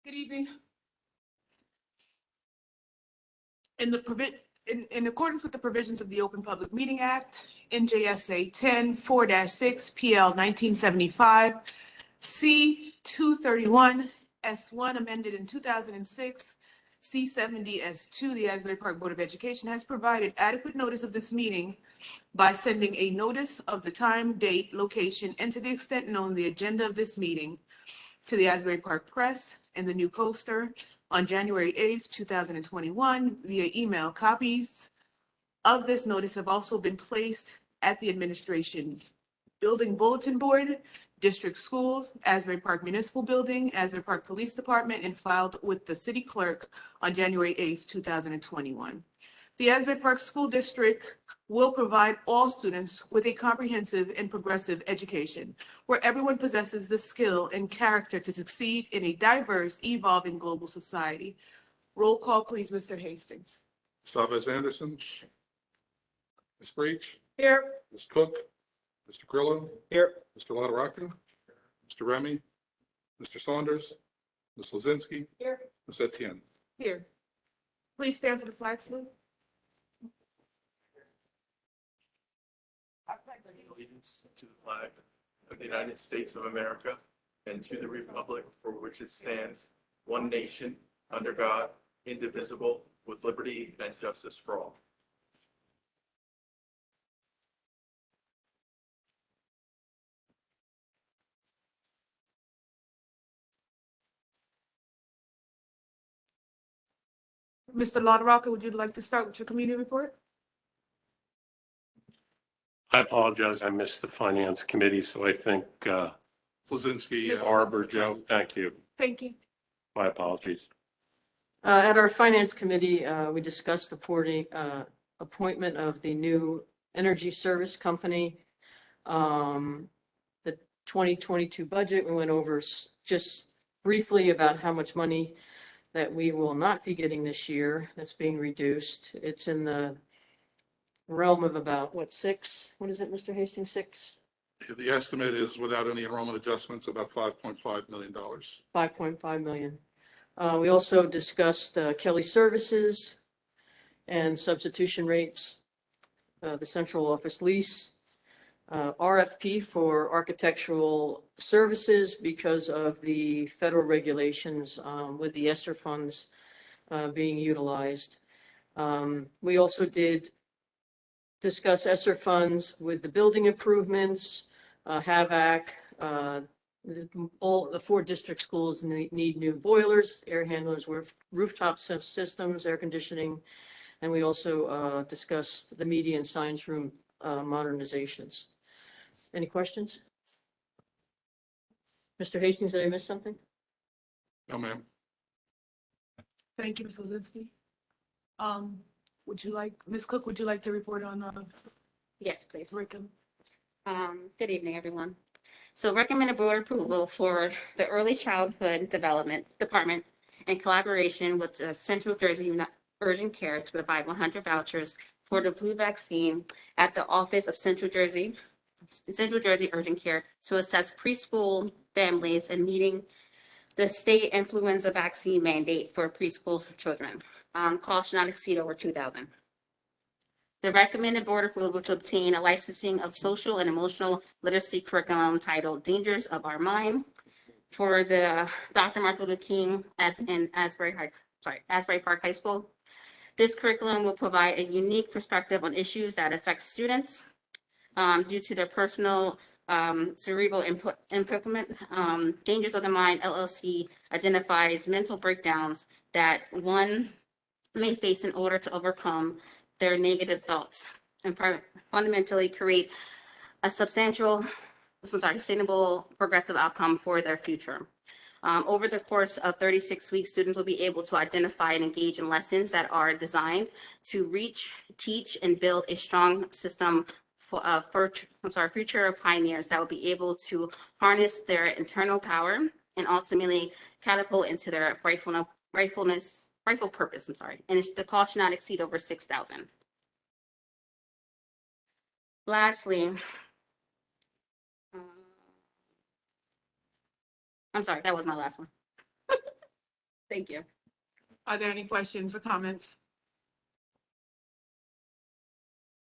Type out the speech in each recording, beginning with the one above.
Good evening. In accordance with the provisions of the Open Public Meeting Act, NJSA 10-4-6 PL 1975, C 231 S1 amended in 2006, C 70 S2, the Asbury Park Board of Education has provided adequate notice of this meeting by sending a notice of the time, date, location, and to the extent known, the agenda of this meeting to the Asbury Park Press and the New Coaster on January 8th, 2021 via email. Copies of this notice have also been placed at the Administration Building Bulletin Board, District Schools, Asbury Park Municipal Building, Asbury Park Police Department, and filed with the City Clerk on January 8th, 2021. The Asbury Park School District will provide all students with a comprehensive and progressive education where everyone possesses the skill and character to succeed in a diverse, evolving global society. Roll call, please, Mr. Hastings. Chavez Anderson. Ms. Breach. Here. Ms. Cook. Mr. Grillo. Here. Mr. LaRocca. Mr. Remy. Mr. Saunders. Ms. Lozinski. Here. Ms. Etienne. Here. Please stand for the flag salute. Allegiance to the flag of the United States of America and to the republic for which it stands, one nation, under God, indivisible, with liberty and justice for all. Mr. LaRocca, would you like to start with your community report? I apologize. I missed the finance committee, so I think Lozinski. Arbor, Joe, thank you. Thank you. My apologies. At our finance committee, we discussed the appointment of the new energy service company. The 2022 budget, we went over just briefly about how much money that we will not be getting this year that's being reduced. It's in the realm of about, what is it, Mr. Hastings, 6? The estimate is, without any enrollment adjustments, about $5.5 million. 5.5 million. We also discussed Kelly Services and substitution rates, the central office lease, RFP for architectural services because of the federal regulations with the ESSER funds being utilized. We also did discuss ESSER funds with the building improvements, HAVAC. All the 4 district schools need new boilers, air handlers, rooftop systems, air conditioning, and we also discussed the media and science room modernizations. Any questions? Mr. Hastings, did I miss something? No, ma'am. Thank you, Ms. Lozinski. Ms. Cook, would you like to report on Yes, please. curriculum? Good evening, everyone. So recommended board approval for the Early Childhood Development Department in collaboration with the Central Jersey Urgent Care to provide 100 vouchers for the flu vaccine at the Office of Central Jersey Urgent Care to assess preschool families and meeting the state influenza vaccine mandate for preschool children. Cost should not exceed over $2,000. The recommended board approval to obtain a licensing of social and emotional literacy curriculum titled Dangers of Our Mind for the Dr. Martin Luther King in Asbury Park High School. This curriculum will provide a unique perspective on issues that affect students due to their personal cerebral impairment. Dangers of the Mind LLC identifies mental breakdowns that one may face in order to overcome their negative thoughts and fundamentally create a sustainable, progressive outcome for their future. Over the course of 36 weeks, students will be able to identify and engage in lessons that are designed to reach, teach, and build a strong system for future pioneers that will be able to harness their internal power and ultimately catapult into their rightful purpose. And the cost should not exceed over $6,000. Lastly, I'm sorry, that was my last one. Thank you. Are there any questions or comments?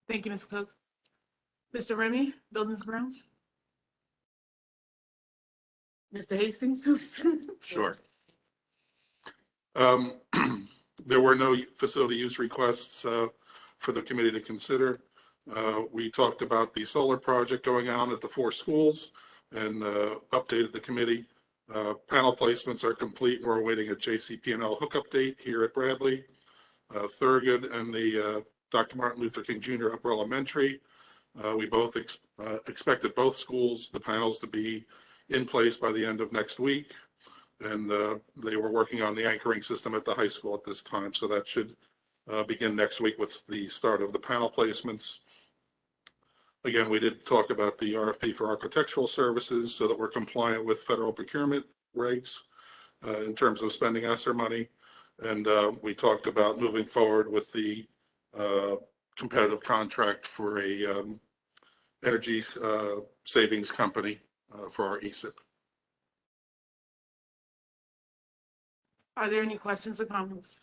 Thank you, Ms. Cook. Mr. Remy, Buildings and Grounds? Mr. Hastings? Sure. There were no facility use requests for the committee to consider. We talked about the solar project going on at the 4 schools and updated the committee. Panel placements are complete. We're awaiting a JCP&L hookup date here at Bradley. Thurgood and the Dr. Martin Luther King Jr. Upper Elementary. We both expected both schools, the panels, to be in place by the end of next week. And they were working on the anchoring system at the high school at this time. So that should begin next week with the start of the panel placements. Again, we did talk about the RFP for architectural services so that we're compliant with federal procurement regs in terms of spending ESSER money. And we talked about moving forward with the competitive contract for a energy savings company for our ESIP. Are there any questions or comments?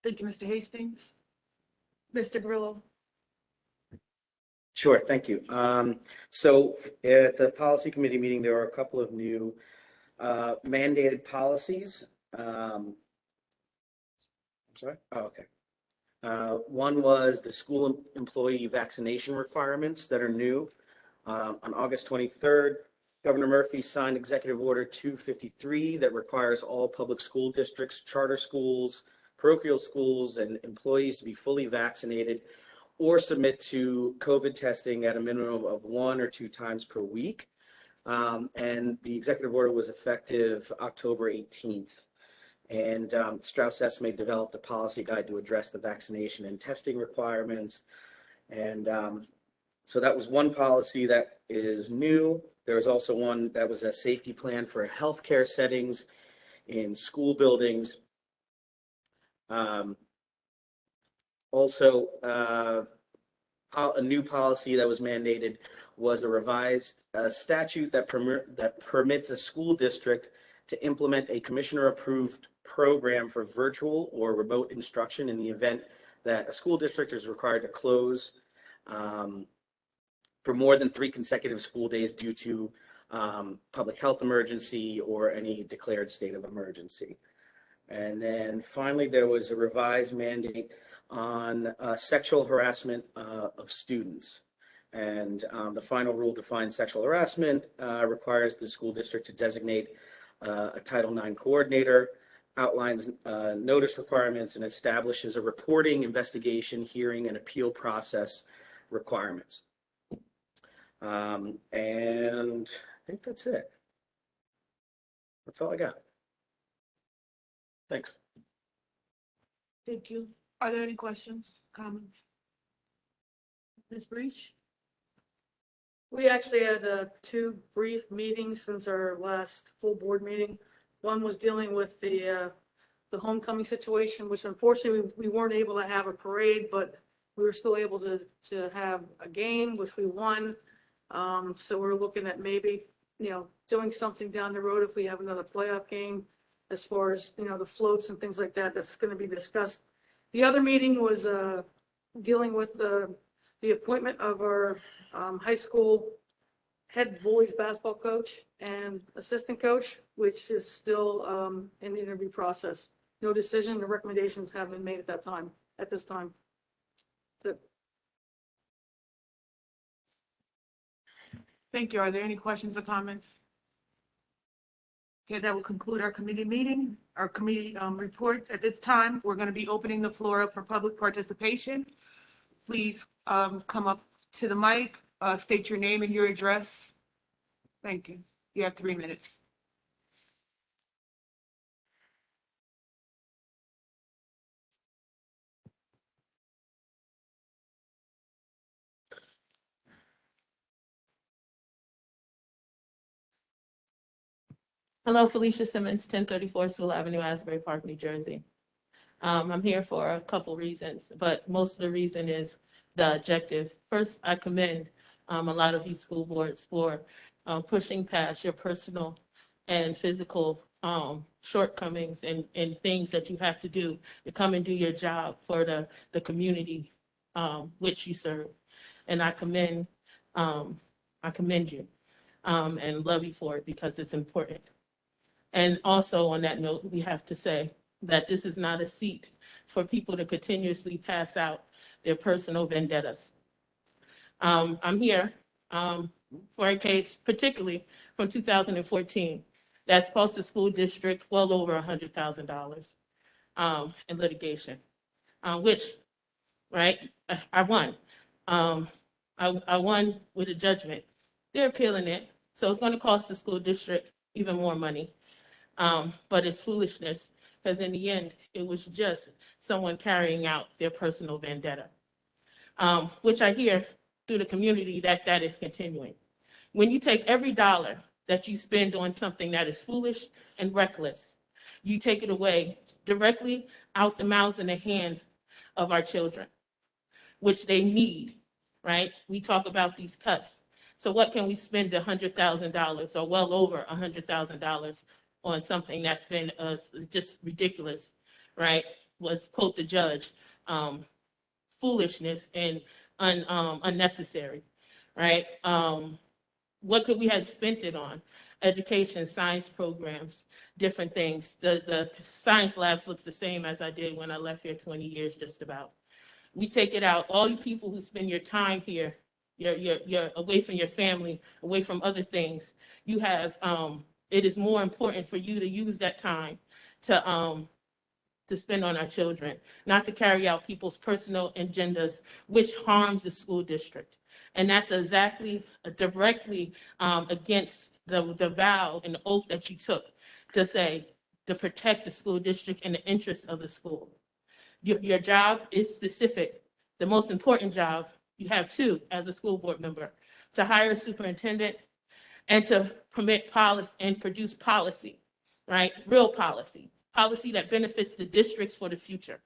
Thank you, Mr. Hastings. Mr. Grillo? Sure, thank you. So at the policy committee meeting, there were a couple of new mandated policies. I'm sorry? Oh, okay. One was the school employee vaccination requirements that are new. On August 23rd, Governor Murphy signed Executive Order 253 that requires all public school districts, charter schools, parochial schools, and employees to be fully vaccinated or submit to COVID testing at a minimum of 1 or 2 times per week. And the executive order was effective October 18th. And Strauss Esme developed a policy guide to address the vaccination and testing requirements. And so that was one policy that is new. There was also one that was a safety plan for healthcare settings in school buildings. Also, a new policy that was mandated was a revised statute that permits a school district to implement a commissioner-approved program for virtual or remote instruction in the event that a school district is required to close for more than 3 consecutive school days due to public health emergency or any declared state of emergency. And then finally, there was a revised mandate on sexual harassment of students. And the final rule defines sexual harassment, requires the school district to designate a Title IX coordinator, outlines notice requirements, and establishes a reporting, investigation, hearing, and appeal process requirements. And I think that's it. That's all I got. Thanks. Thank you. Are there any questions, comments? Ms. Breach? We actually had 2 brief meetings since our last full board meeting. One was dealing with the homecoming situation, which unfortunately we weren't able to have a parade, but we were still able to have a game, which we won. So we're looking at maybe, doing something down the road if we have another playoff game, as far as, the floats and things like that, that's going to be discussed. The other meeting was dealing with the appointment of our high school head boys basketball coach and assistant coach, which is still in the interview process. No decision, the recommendations haven't been made at this time. Thank you. Are there any questions or comments? Okay, that will conclude our committee meeting, our committee reports. At this time, we're going to be opening the floor up for public participation. Please come up to the mic, state your name and your address. Thank you. You have 3 minutes. Hello, Felicia Simmons, 1034 Sewell Avenue, Asbury Park, New Jersey. I'm here for a couple reasons, but most of the reason is the objective. First, I commend a lot of you school boards for pushing past your personal and physical shortcomings and things that you have to do to come and do your job for the community which you serve. And I commend you and love you for it because it's important. And also on that note, we have to say that this is not a seat for people to continuously pass out their personal vendettas. I'm here for a case particularly from 2014 that's cost the school district well over $100,000 in litigation, which, right, I won. I won with a judgment. They're appealing it, so it's going to cost the school district even more money. But it's foolishness because in the end, it was just someone carrying out their personal vendetta, which I hear through the community that is continuing. When you take every dollar that you spend on something that is foolish and reckless, you take it away directly out the mouths and the hands of our children, which they need, right? We talk about these cuts. So what can we spend $100,000 or well over $100,000 on something that's been just ridiculous, right? Was, quote the judge, foolishness and unnecessary, right? What could we have spent it on? Education, science programs, different things. The science labs look the same as I did when I left here 20 years just about. We take it out. All you people who spend your time here, you're away from your family, away from other things. You have, it is more important for you to use that time to spend on our children, not to carry out people's personal agendas, which harms the school district. And that's exactly, directly against the vow and the oath that you took to say, to protect the school district and the interests of the school. Your job is specific. The most important job, you have two as a school board member, to hire a superintendent and to permit policy and produce policy, right? Real policy, policy that benefits the districts for the future.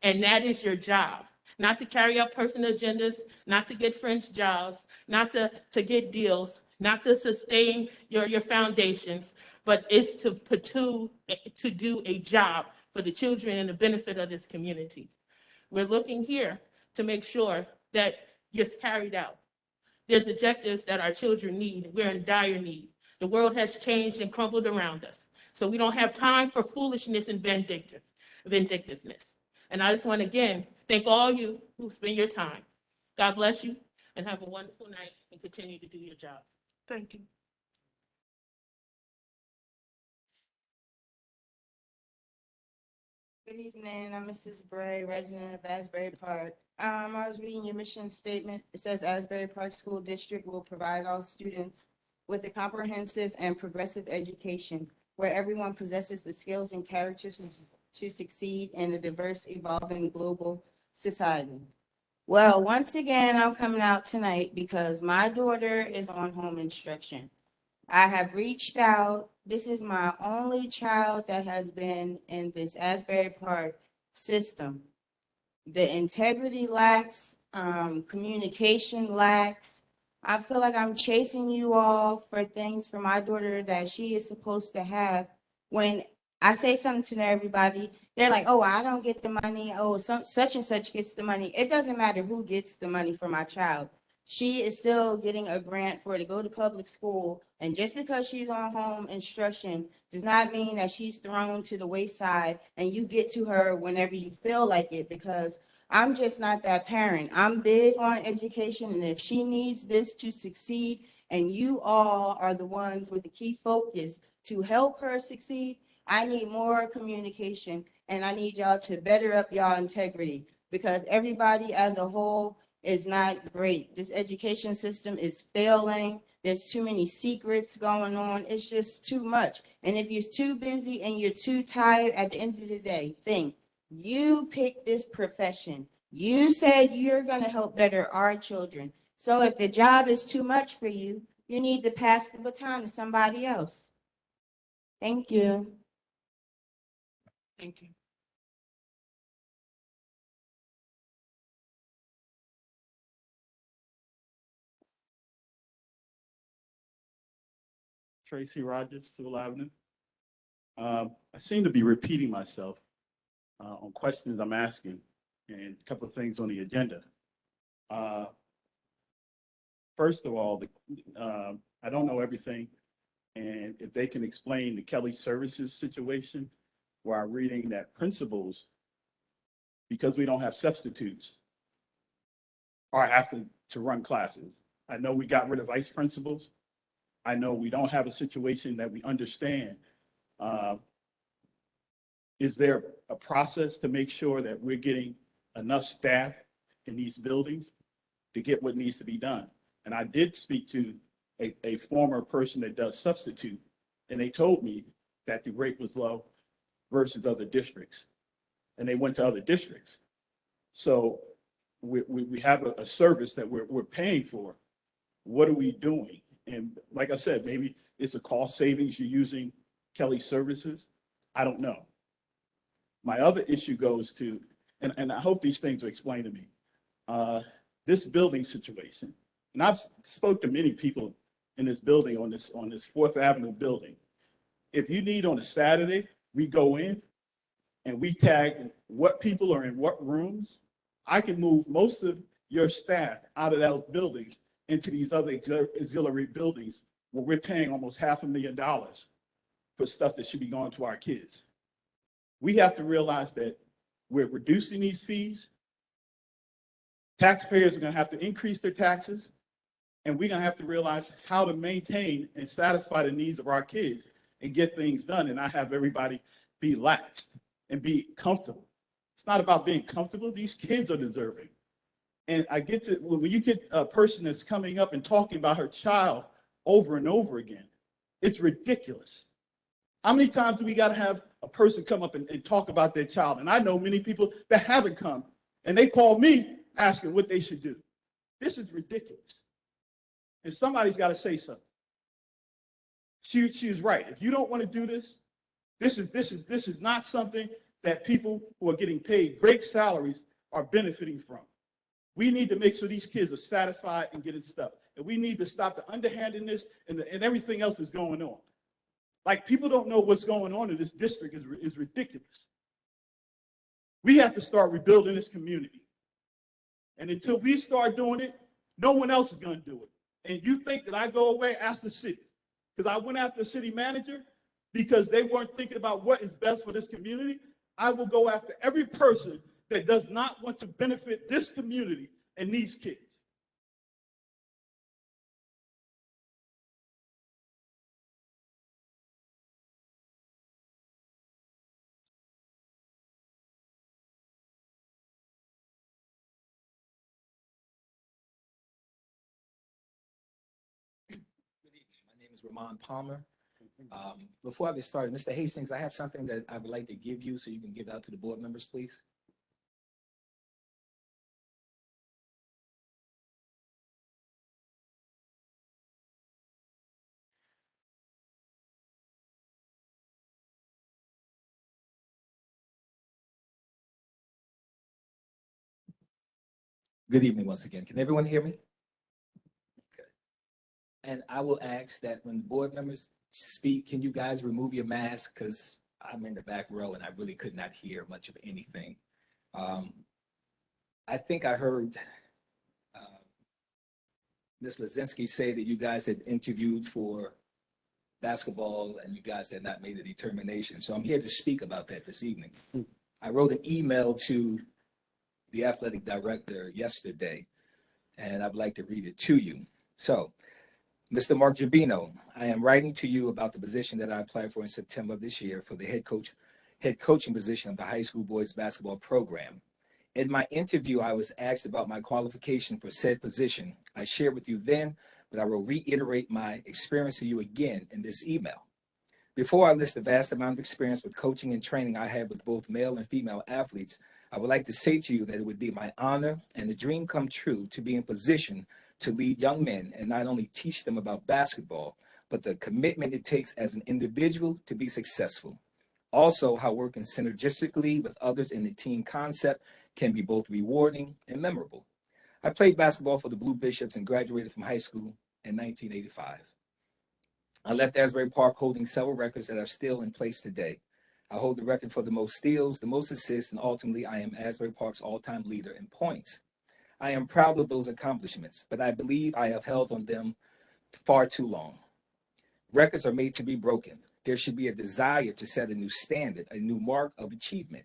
And that is your job, not to carry out personal agendas, not to get fringe jobs, not to get deals, not to sustain your foundations, but it's to do a job for the children and the benefit of this community. We're looking here to make sure that it's carried out. There's objectives that our children need. We're in dire need. The world has changed and crumbled around us. So we don't have time for foolishness and vindictiveness. And I just want to again thank all you who spend your time. God bless you and have a wonderful night and continue to do your job. Thank you. Good evening, I'm Mrs. Bray, resident of Asbury Park. I was reading your mission statement. It says Asbury Park School District will provide all students with a comprehensive and progressive education where everyone possesses the skills and characters to succeed in a diverse, evolving global society. Well, once again, I'm coming out tonight because my daughter is on home instruction. I have reached out. This is my only child that has been in this Asbury Park system. The integrity lacks, communication lacks. I feel like I'm chasing you all for things for my daughter that she is supposed to have. When I say something to everybody, they're like, oh, I don't get the money. Oh, such and such gets the money. It doesn't matter who gets the money for my child. She is still getting a grant for her to go to public school. And just because she's on home instruction does not mean that she's thrown to the wayside and you get to her whenever you feel like it, because I'm just not that parent. I'm big on education, and if she needs this to succeed and you all are the ones with the key focus to help her succeed, I need more communication and I need y'all to better up y'all integrity, because everybody as a whole is not great. This education system is failing. There's too many secrets going on. It's just too much. And if you're too busy and you're too tired at the end of the day, think, you picked this profession. You said you're going to help better our children. So if the job is too much for you, you need to pass the baton to somebody else. Thank you. Thank you. Tracy Rogers, Sewell Avenue. I seem to be repeating myself on questions I'm asking and a couple of things on the agenda. First of all, I don't know everything, and if they can explain the Kelly Services situation, while reading that principals, because we don't have substitutes, are having to run classes. I know we got rid of vice principals. I know we don't have a situation that we understand. Is there a process to make sure that we're getting enough staff in these buildings to get what needs to be done? And I did speak to a former person that does substitute, and they told me that the rate was low versus other districts, and they went to other districts. So we have a service that we're paying for. What are we doing? And like I said, maybe it's a cost savings, you're using Kelly Services. I don't know. My other issue goes to, and I hope these things are explained to me, this building situation. And I've spoke to many people in this building, on this 4th Avenue building. If you need on a Saturday, we go in and we tag what people are in what rooms. I can move most of your staff out of those buildings into these other auxiliary buildings where we're paying almost $500,000 for stuff that should be going to our kids. We have to realize that we're reducing these fees. Taxpayers are going to have to increase their taxes, and we're going to have to realize how to maintain and satisfy the needs of our kids and get things done and not have everybody be laxed and be comfortable. It's not about being comfortable. These kids are deserving. And I get to, when you get a person that's coming up and talking about her child over and over again, it's ridiculous. How many times do we got to have a person come up and talk about their child? And I know many people that haven't come, and they call me asking what they should do. This is ridiculous. And somebody's got to say something. She's right. If you don't want to do this, this is not something that people who are getting paid great salaries are benefiting from. We need to make sure these kids are satisfied and getting stuff. And we need to stop the underhandedness and everything else that's going on. Like, people don't know what's going on in this district is ridiculous. We have to start rebuilding this community. And until we start doing it, no one else is going to do it. And you think that I go away, ask the city. Because I went after the city manager because they weren't thinking about what is best for this community. I will go after every person that does not want to benefit this community and these kids. Good evening. My name is Ramon Palmer. Before I get started, Mr. Hastings, I have something that I would like to give you so you can give out to the board members, please. Good evening once again. Can everyone hear me? Okay. And I will ask that when board members speak, can you guys remove your mask? Because I'm in the back row and I really could not hear much of anything. I think I heard Ms. Lazinski say that you guys had interviewed for basketball and you guys had not made a determination. So I'm here to speak about that this evening. I wrote an email to the athletic director yesterday, and I'd like to read it to you. So, Mr. Mark Jabino, I am writing to you about the position that I applied for in September of this year for the head coaching position of the high school boys basketball program. In my interview, I was asked about my qualification for said position. I shared with you then, but I will reiterate my experience to you again in this email. Before I list the vast amount of experience with coaching and training I have with both male and female athletes, I would like to say to you that it would be my honor and the dream come true to be in position to lead young men and not only teach them about basketball, but the commitment it takes as an individual to be successful. Also, how working synergistically with others in the team concept can be both rewarding and memorable. I played basketball for the Blue Bishops and graduated from high school in 1985. I left Asbury Park holding several records that are still in place today. I hold the record for the most steals, the most assists, and ultimately I am Asbury Park's all-time leader in points. I am proud of those accomplishments, but I believe I have held on them far too long. Records are made to be broken. There should be a desire to set a new standard, a new mark of achievement.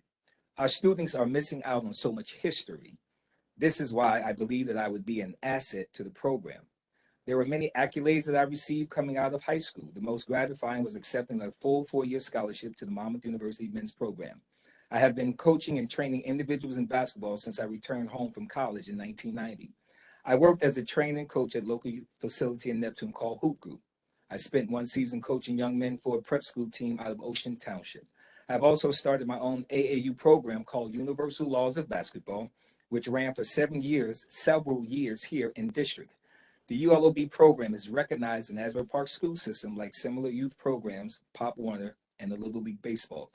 Our students are missing out on so much history. This is why I believe that I would be an asset to the program. There were many accolades that I received coming out of high school. The most gratifying was accepting a full 4-year scholarship to the Monmouth University men's program. I have been coaching and training individuals in basketball since I returned home from college in 1990. I worked as a training coach at local facility in Neptune called Hoop Group. I spent 1 season coaching young men for a prep school team out of Ocean Township. I've also started my own AAU program called Universal Laws of Basketball, which ran for 7 years, several years here in district. The ULOB program is recognized in Asbury Park school system like similar youth programs, Pop Warner, and the Little League Baseball.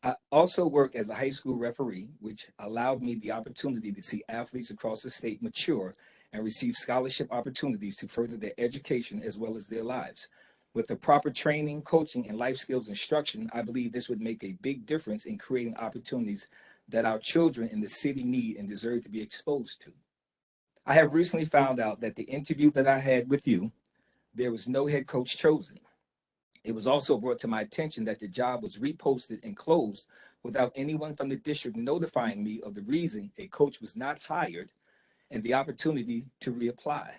I also work as a high school referee, which allowed me the opportunity to see athletes across the state mature and receive scholarship opportunities to further their education as well as their lives. With the proper training, coaching, and life skills instruction, I believe this would make a big difference in creating opportunities that our children in the city need and deserve to be exposed to. I have recently found out that the interview that I had with you, there was no head coach chosen. It was also brought to my attention that the job was reposted and closed without anyone from the district notifying me of the reason a coach was not hired and the opportunity to reapply.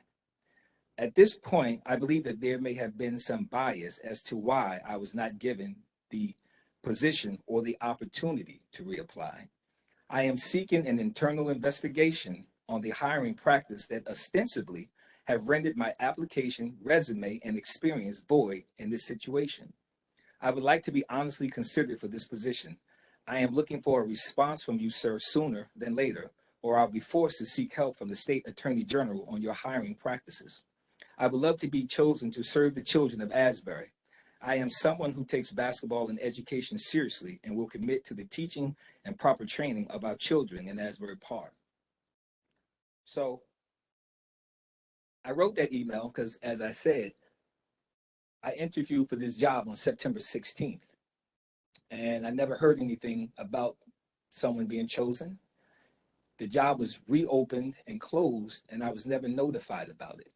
At this point, I believe that there may have been some bias as to why I was not given the position or the opportunity to reapply. I am seeking an internal investigation on the hiring practice that ostensibly have rendered my application, resume, and experience void in this situation. I would like to be honestly considered for this position. I am looking for a response from you, sir, sooner than later, or I'll be forced to seek help from the State Attorney General on your hiring practices. I would love to be chosen to serve the children of Asbury. I am someone who takes basketball and education seriously and will commit to the teaching and proper training of our children in Asbury Park. So I wrote that email because, as I said, I interviewed for this job on September 16th, and I never heard anything about someone being chosen. The job was reopened and closed, and I was never notified about it.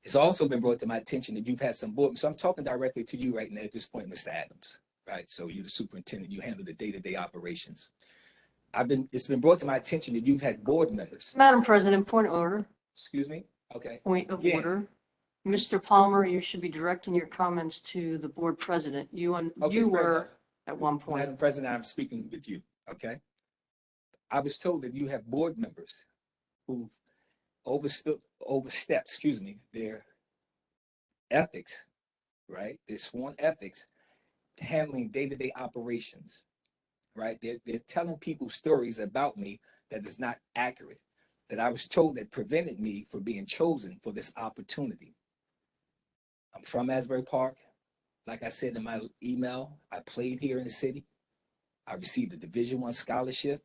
It's also been brought to my attention that you've had some board, so I'm talking directly to you right now at this point, Mr. Adams, right? So you're the superintendent, you handle the day-to-day operations. It's been brought to my attention that you've had board members. Madam President, point of order. Excuse me? Okay. Point of Yeah. order. Mr. Palmer, you should be directing your comments to the board president. You Okay, you fair were enough. at one point. Madam President, I'm speaking with you, okay? I was told that you have board members who overstepped, their ethics, right? Their sworn ethics, handling day-to-day operations, right? They're telling people stories about me that is not accurate, that I was told that prevented me from being chosen for this opportunity. I'm from Asbury Park. Like I said in my email, I played here in the city. I received a Division I scholarship.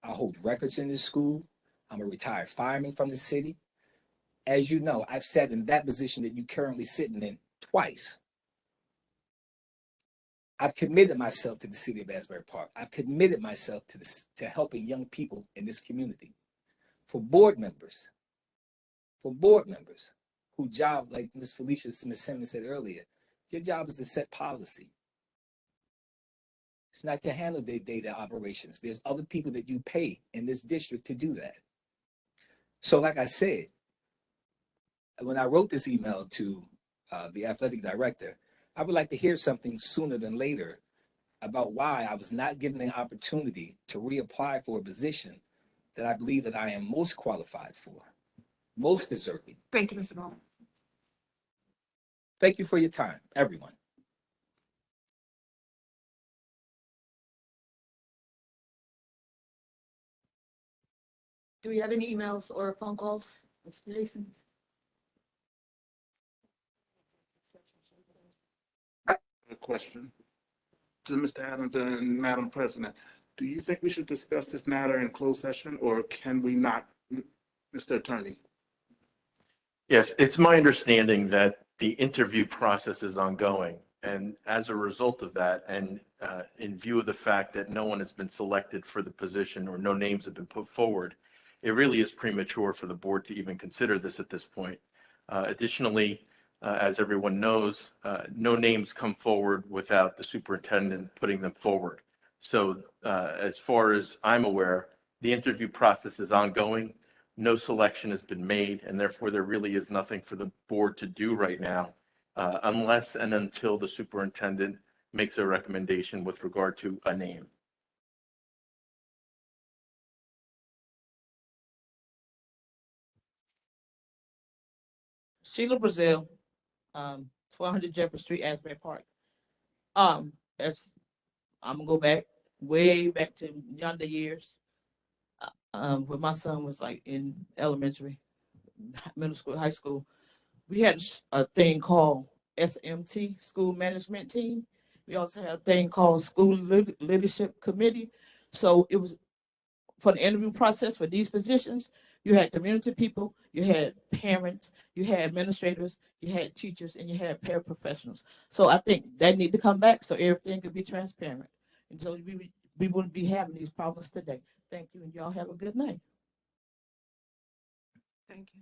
I hold records in this school. I'm a retired fireman from the city. As you know, I've sat in that position that you're currently sitting in twice. I've committed myself to the city of Asbury Park. I've committed myself to helping young people in this community. For board members whose job, like Ms. Felicia Smith-Simmons said earlier, your job is to set policy. It's not to handle their data operations. There's other people that you pay in this district to do that. So like I said, when I wrote this email to the athletic director, I would like to hear something sooner than later about why I was not given the opportunity to reapply for a position that I believe that I am most qualified for, most deserving. Thank you, Mr. Bowman. Thank you for your time, everyone. Do we have any emails or phone calls, Mr. Jason? A question to Mr. Adams and Madam President. Do you think we should discuss this matter in closed session, or can we not, Mr. Attorney? Yes, it's my understanding that the interview process is ongoing. And as a result of that, and in view of the fact that no one has been selected for the position or no names have been put forward, it really is premature for the board to even consider this at this point. Additionally, as everyone knows, no names come forward without the superintendent putting them forward. So as far as I'm aware, the interview process is ongoing. No selection has been made, and therefore there really is nothing for the board to do right now, unless and until the superintendent makes a recommendation with regard to a name. Sheila Brazil, 400 Jefferson Street, Asbury Park. As I'm gonna go back, way back to younger years, when my son was like in elementary, middle school, high school. We had a thing called SMT, School Management Team. We also had a thing called School Leadership Committee. So it was for the interview process for these positions. You had community people, you had parents, you had administrators, you had teachers, and you had paraprofessionals. So I think that need to come back so everything could be transparent. And so we wouldn't be having these problems today. Thank you, and y'all have a good night. Thank you.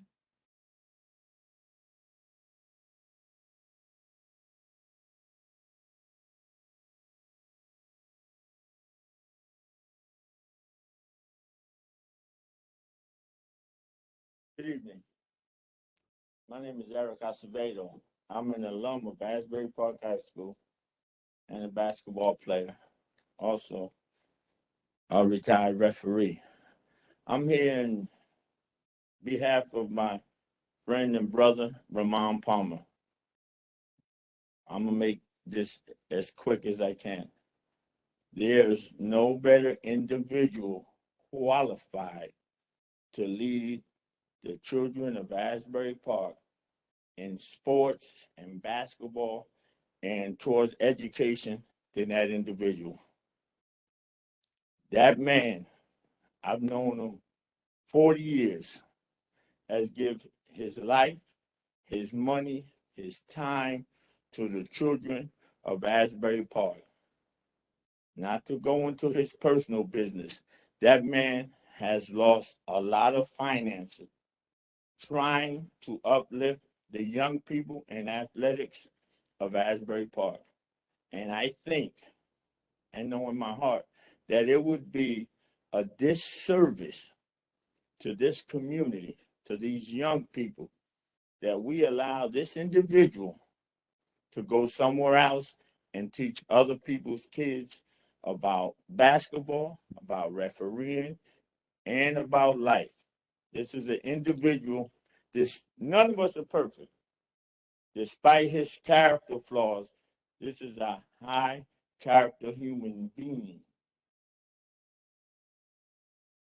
Good evening. My name is Eric Acevedo. I'm an alum of Asbury Park High School and a basketball player, also a retired referee. I'm here in behalf of my friend and brother, Ramon Palmer. I'm going to make this as quick as I can. There's no better individual qualified to lead the children of Asbury Park in sports and basketball and towards education than that individual. That man, I've known him 40 years, has given his life, his money, his time to the children of Asbury Park. Not to go into his personal business, that man has lost a lot of finances trying to uplift the young people in athletics of Asbury Park. And I think, and know in my heart, that it would be a disservice to this community, to these young people, that we allow this individual to go somewhere else and teach other people's kids about basketball, about refereeing, and about life. This is an individual, none of us are perfect. Despite his character flaws, this is a high character human being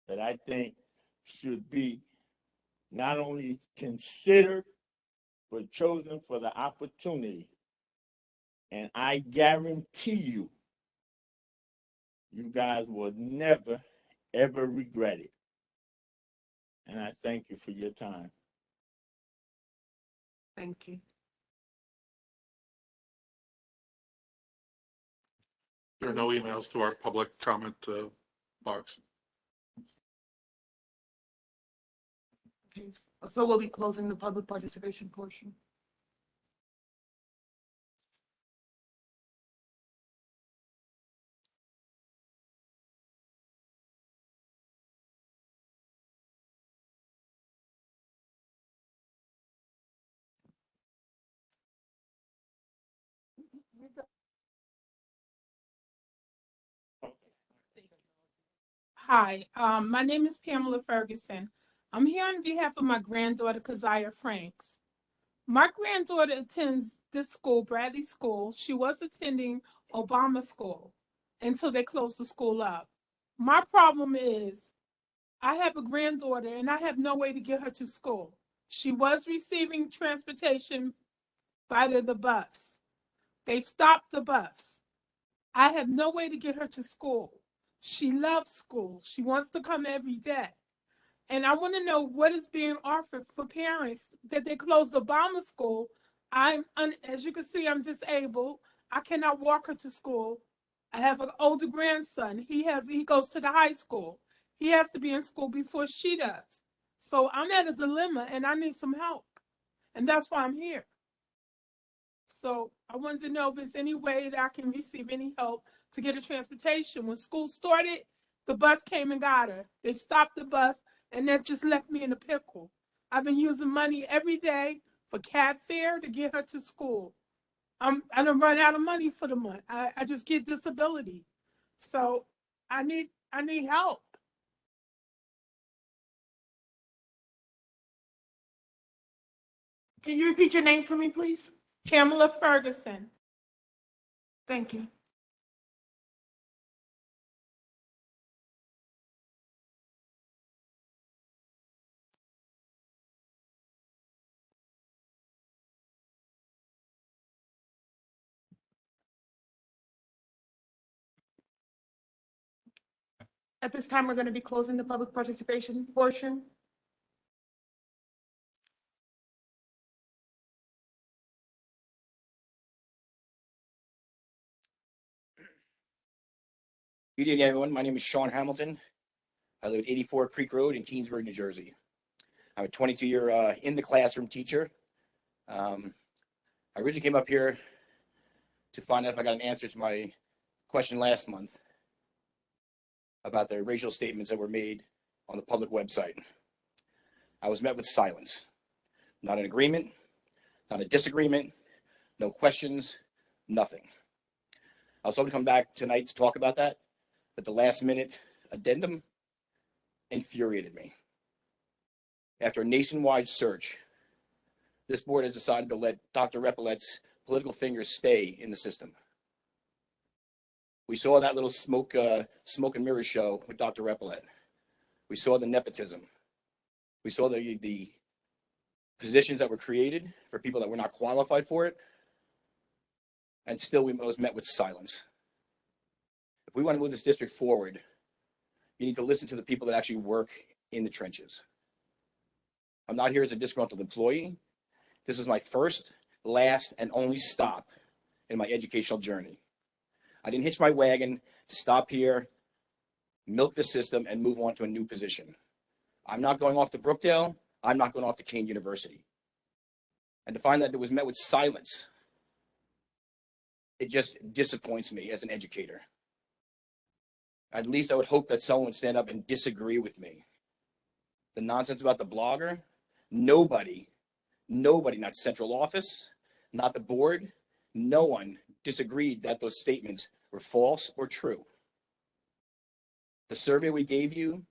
that I think should be not only considered, but chosen for the opportunity. And I guarantee you, you guys will never, ever regret it. And I thank you for your time. Thank you. There are no emails to our public comment box. Okay, so we'll be closing the public participation portion. Hi, my name is Pamela Ferguson. I'm here on behalf of my granddaughter, Keziah Franks. My granddaughter attends this school, Bradley School. She was attending Obama School until they closed the school up. My problem is I have a granddaughter and I have no way to get her to school. She was receiving transportation by the bus. They stopped the bus. I have no way to get her to school. She loves school. She wants to come every day. And I want to know what is being offered for parents that they closed Obama School. As you can see, I'm disabled. I cannot walk her to school. I have an older grandson. He goes to the high school. He has to be in school before she does. So I'm at a dilemma and I need some help. And that's why I'm here. So I wanted to know if there's any way that I can receive any help to get her transportation. When school started, the bus came and got her. They stopped the bus and that just left me in a pickle. I've been using money every day for cab fare to get her to school. I don't run out of money for the month. I just get disability. So I need help. Can you repeat your name for me, please? Pamela Ferguson. Thank you. At this time, we're going to be closing the public participation portion. Good evening, everyone. My name is Sean Hamilton. I live at 84 Creek Road in Keensburg, New Jersey. I'm a 22-year in the classroom teacher. I originally came up here to find out if I got an answer to my question last month about the racial statements that were made on the public website. I was met with silence. Not an agreement, not a disagreement, no questions, nothing. I was hoping to come back tonight to talk about that, but the last minute addendum infuriated me. After a nationwide search, this board has decided to let Dr. Repillet's political fingers stay in the system. We saw that little smoke and mirror show with Dr. Repillet. We saw the nepotism. We saw the positions that were created for people that were not qualified for it. And still we was met with silence. If we want to move this district forward, you need to listen to the people that actually work in the trenches. I'm not here as a disgruntled employee. This is my first, last, and only stop in my educational journey. I didn't hitch my wagon to stop here, milk the system, and move on to a new position. I'm not going off to Brookdale. I'm not going off to Kane University. And to find that it was met with silence, it just disappoints me as an educator. At least I would hope that someone would stand up and disagree with me. The nonsense about the blogger, nobody, not central office, not the board, no one disagreed that those statements were false or true. The survey we gave you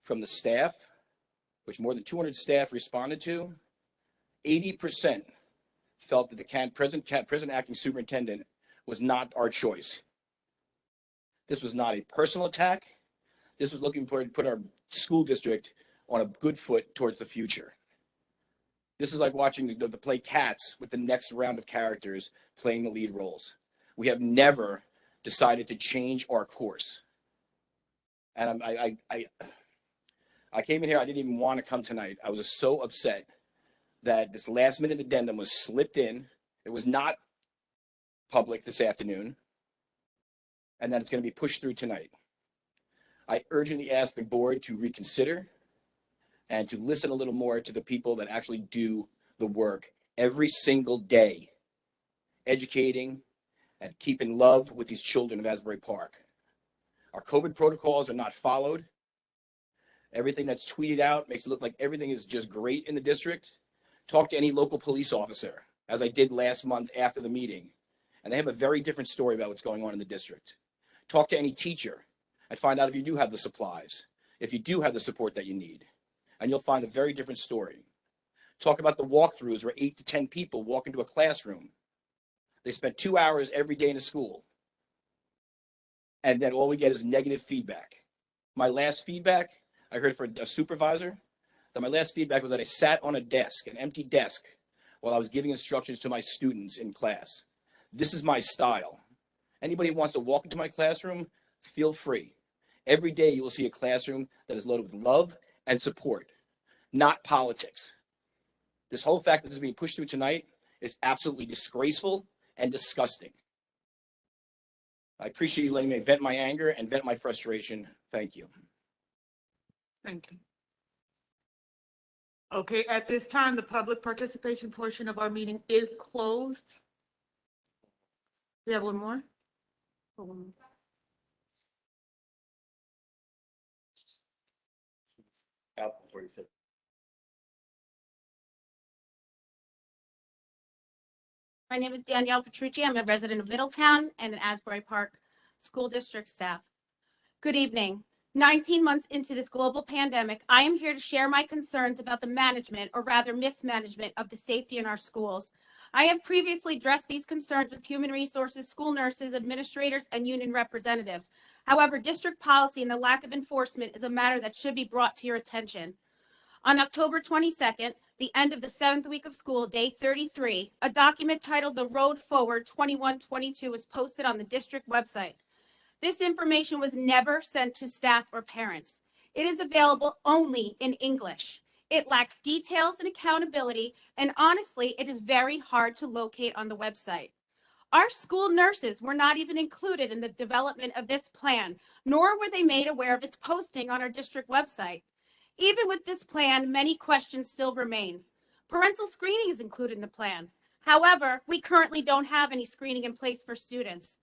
from the staff, which more than 200 staff responded to, 80% felt that the present acting superintendent was not our choice. This was not a personal attack. This was looking to put our school district on a good foot towards the future. This is like watching the play cats with the next round of characters playing the lead roles. We have never decided to change our course. And I came in here, I didn't even want to come tonight. I was so upset that this last minute addendum was slipped in. It was not public this afternoon, and that it's going to be pushed through tonight. I urgently ask the board to reconsider and to listen a little more to the people that actually do the work every single day, educating and keeping love with these children of Asbury Park. Our COVID protocols are not followed. Everything that's tweeted out makes it look like everything is just great in the district. Talk to any local police officer, as I did last month after the meeting, and they have a very different story about what's going on in the district. Talk to any teacher and find out if you do have the supplies, if you do have the support that you need, and you'll find a very different story. Talk about the walkthroughs where 8 to 10 people walk into a classroom. They spend 2 hours every day in a school, and then all we get is negative feedback. My last feedback, I heard from a supervisor, that my last feedback was that I sat on a desk, an empty desk, while I was giving instructions to my students in class. This is my style. Anybody who wants to walk into my classroom, feel free. Every day you will see a classroom that is loaded with love and support, not politics. This whole fact that this is being pushed through tonight is absolutely disgraceful and disgusting. I appreciate you letting me vent my anger and vent my frustration. Thank you. Thank you. Okay, at this time, the public participation portion of our meeting is closed. We have one more? Out before you said. My name is Danielle Petrucci. I'm a resident of Middletown and an Asbury Park School District staff. Good evening. 19 months into this global pandemic, I am here to share my concerns about the management, or rather mismanagement, of the safety in our schools. I have previously addressed these concerns with human resources, school nurses, administrators, and union representatives. However, district policy and the lack of enforcement is a matter that should be brought to your attention. On October 22nd, the end of the 7th week of school, day 33, a document titled The Road Forward 21-22 was posted on the district website. This information was never sent to staff or parents. It is available only in English. It lacks details and accountability, and honestly, it is very hard to locate on the website. Our school nurses were not even included in the development of this plan, nor were they made aware of its posting on our district website. Even with this plan, many questions still remain. Parental screening is included in the plan. However, we currently don't have any screening in place for students.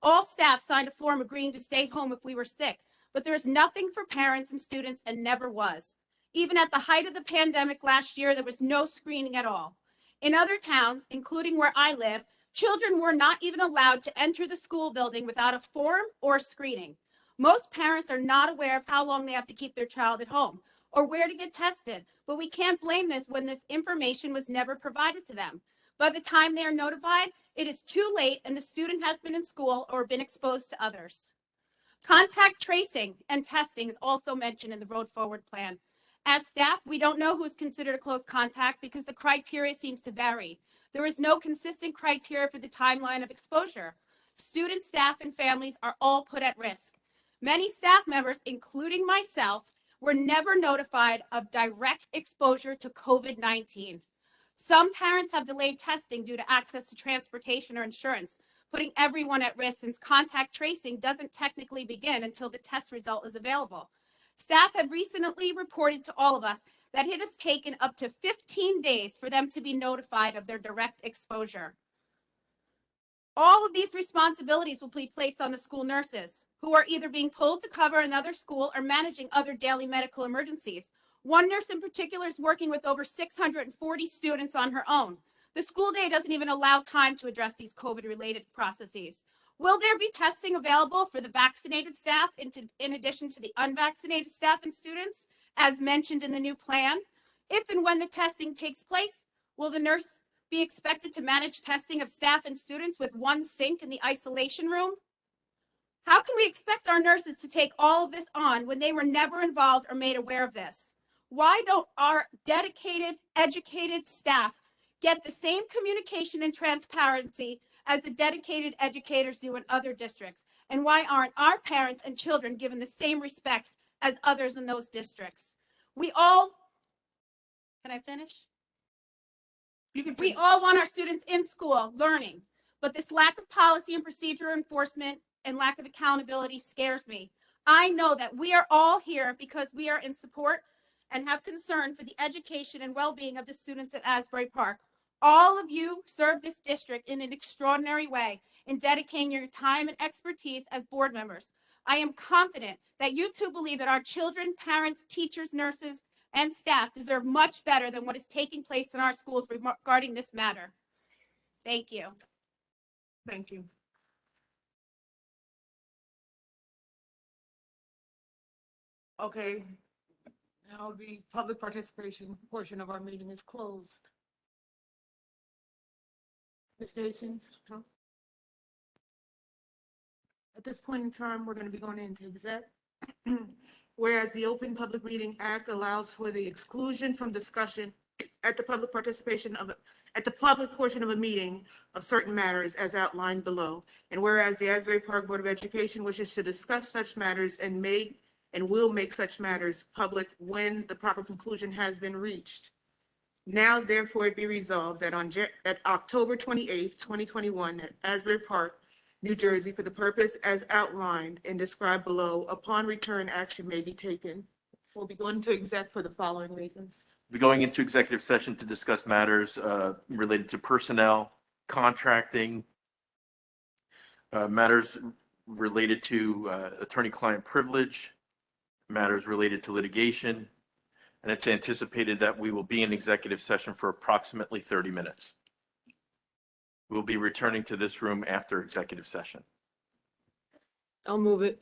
All staff signed a form agreeing to stay home if we were sick, but there is nothing for parents and students and never was. Even at the height of the pandemic last year, there was no screening at all. In other towns, including where I live, children were not even allowed to enter the school building without a form or screening. Most parents are not aware of how long they have to keep their child at home or where to get tested, but we can't blame this when this information was never provided to them. By the time they are notified, it is too late and the student has been in school or been exposed to others. Contact tracing and testing is also mentioned in the Road Forward plan. As staff, we don't know who is considered a close contact because the criteria seems to vary. There is no consistent criteria for the timeline of exposure. Students, staff, and families are all put at risk. Many staff members, including myself, were never notified of direct exposure to COVID-19. Some parents have delayed testing due to access to transportation or insurance, putting everyone at risk since contact tracing doesn't technically begin until the test result is available. Staff have recently reported to all of us that it has taken up to 15 days for them to be notified of their direct exposure. All of these responsibilities will be placed on the school nurses, who are either being pulled to cover another school or managing other daily medical emergencies. One nurse in particular is working with over 640 students on her own. The school day doesn't even allow time to address these COVID-related processes. Will there be testing available for the vaccinated staff in addition to the unvaccinated staff and students, as mentioned in the new plan? If and when the testing takes place, will the nurse be expected to manage testing of staff and students with one sink in the isolation room? How can we expect our nurses to take all of this on when they were never involved or made aware of this? Why don't our dedicated, educated staff get the same communication and transparency as the dedicated educators do in other districts? And why aren't our parents and children given the same respect as others in those districts? We all, can I finish? We all want our students in school learning, but this lack of policy and procedure enforcement and lack of accountability scares me. I know that we are all here because we are in support and have concern for the education and well-being of the students at Asbury Park. All of you serve this district in an extraordinary way in dedicating your time and expertise as board members. I am confident that you too believe that our children, parents, teachers, nurses, and staff deserve much better than what is taking place in our schools regarding this matter. Thank you. Thank you. Okay, now the public participation portion of our meeting is closed. Ms. Hastings? Huh? At this point in time, we're going to be going into exec. Whereas the Open Public Meeting Act allows for the exclusion from discussion at the public participation of at the public portion of a meeting of certain matters as outlined below. And whereas the Asbury Park Board of Education wishes to discuss such matters and will make such matters public when the proper conclusion has been reached. Now therefore be resolved that at October 28th, 2021, at Asbury Park, New Jersey, for the purpose as outlined and described below, upon return, action may be taken. We'll be going to exec for the following reasons. We're going into executive session to discuss matters related to personnel, contracting, matters related to attorney-client privilege, matters related to litigation, and it's anticipated that we will be in executive session for approximately 30 minutes. We'll be returning to this room after executive session. I'll move it.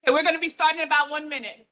Okay, we're going to be starting in about 1 minute.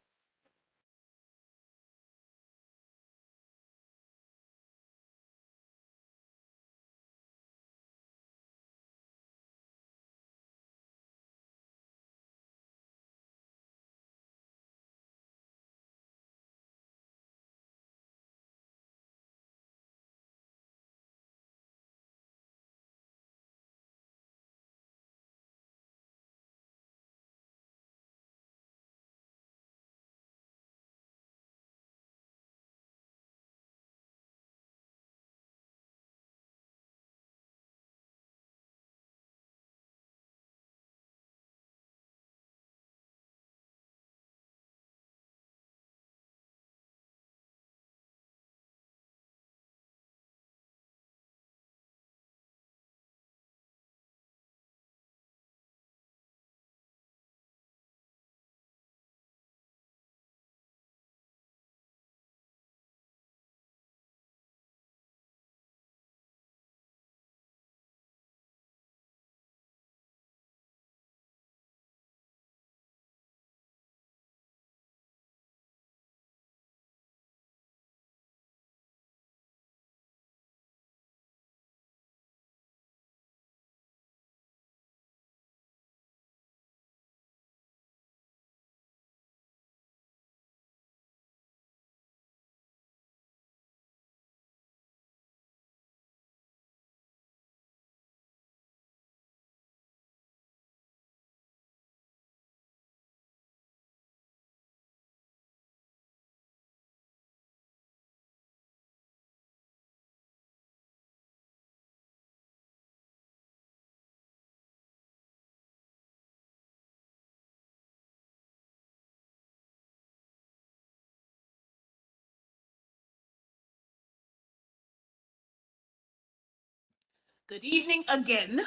Good evening again.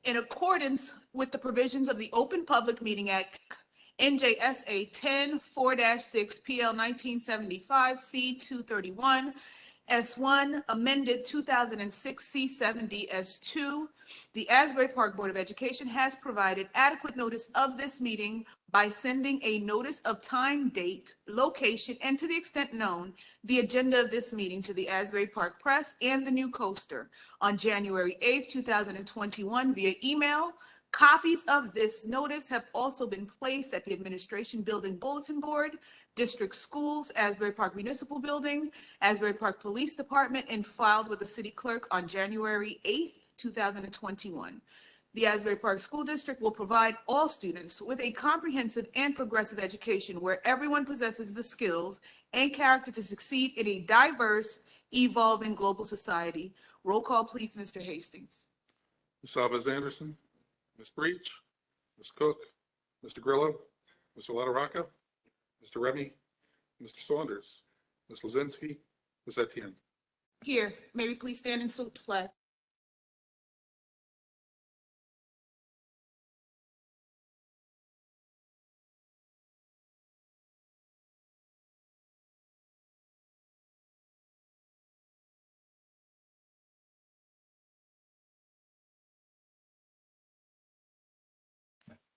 In accordance with the provisions of the Open Public Meeting Act, NJSA 10-4-6 PL 1975 C231 S1 amended 2006 C70 S2, the Asbury Park Board of Education has provided adequate notice of this meeting by sending a notice of time, date, location, and to the extent known, the agenda of this meeting to the Asbury Park Press and the New Coaster on January 8th, 2021 via email. Copies of this notice have also been placed at the Administration Building Bulletin Board, District Schools, Asbury Park Municipal Building, Asbury Park Police Department, and filed with the City Clerk on January 8th, 2021. The Asbury Park School District will provide all students with a comprehensive and progressive education where everyone possesses the skills and character to succeed in a diverse, evolving global society. Roll call, please, Mr. Hastings. Ms. Alves Anderson, Ms. Breach, Ms. Cook, Mr. Grillo, Mr. LaRocca, Mr. Remy, Mr. Saunders, Ms. Lozinski, Ms. Etienne. Here, may we please stand and salute the flag?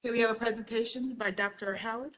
Here we have a presentation by Dr. Howard.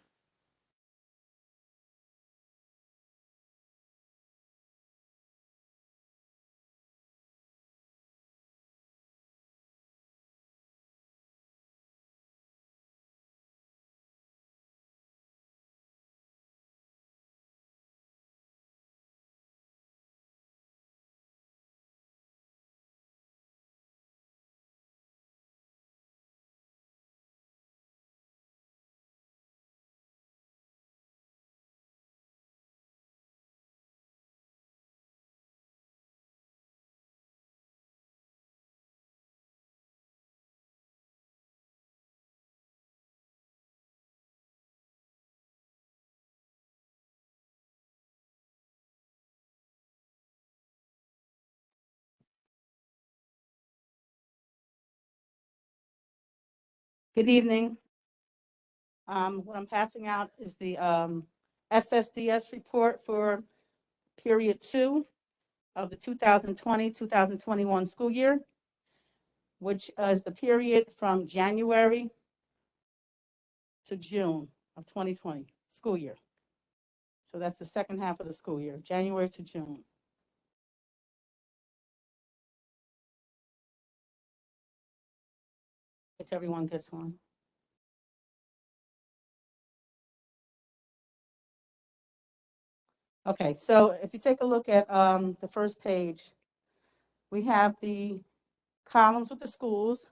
Good evening. What I'm passing out is the SSDS report for period 2 of the 2020-2021 school year, which is the period from January to June of 2020 school year. So that's the second half of the school year, January to June. If everyone gets one. Okay, so if you take a look at the first page, we have the columns with the schools,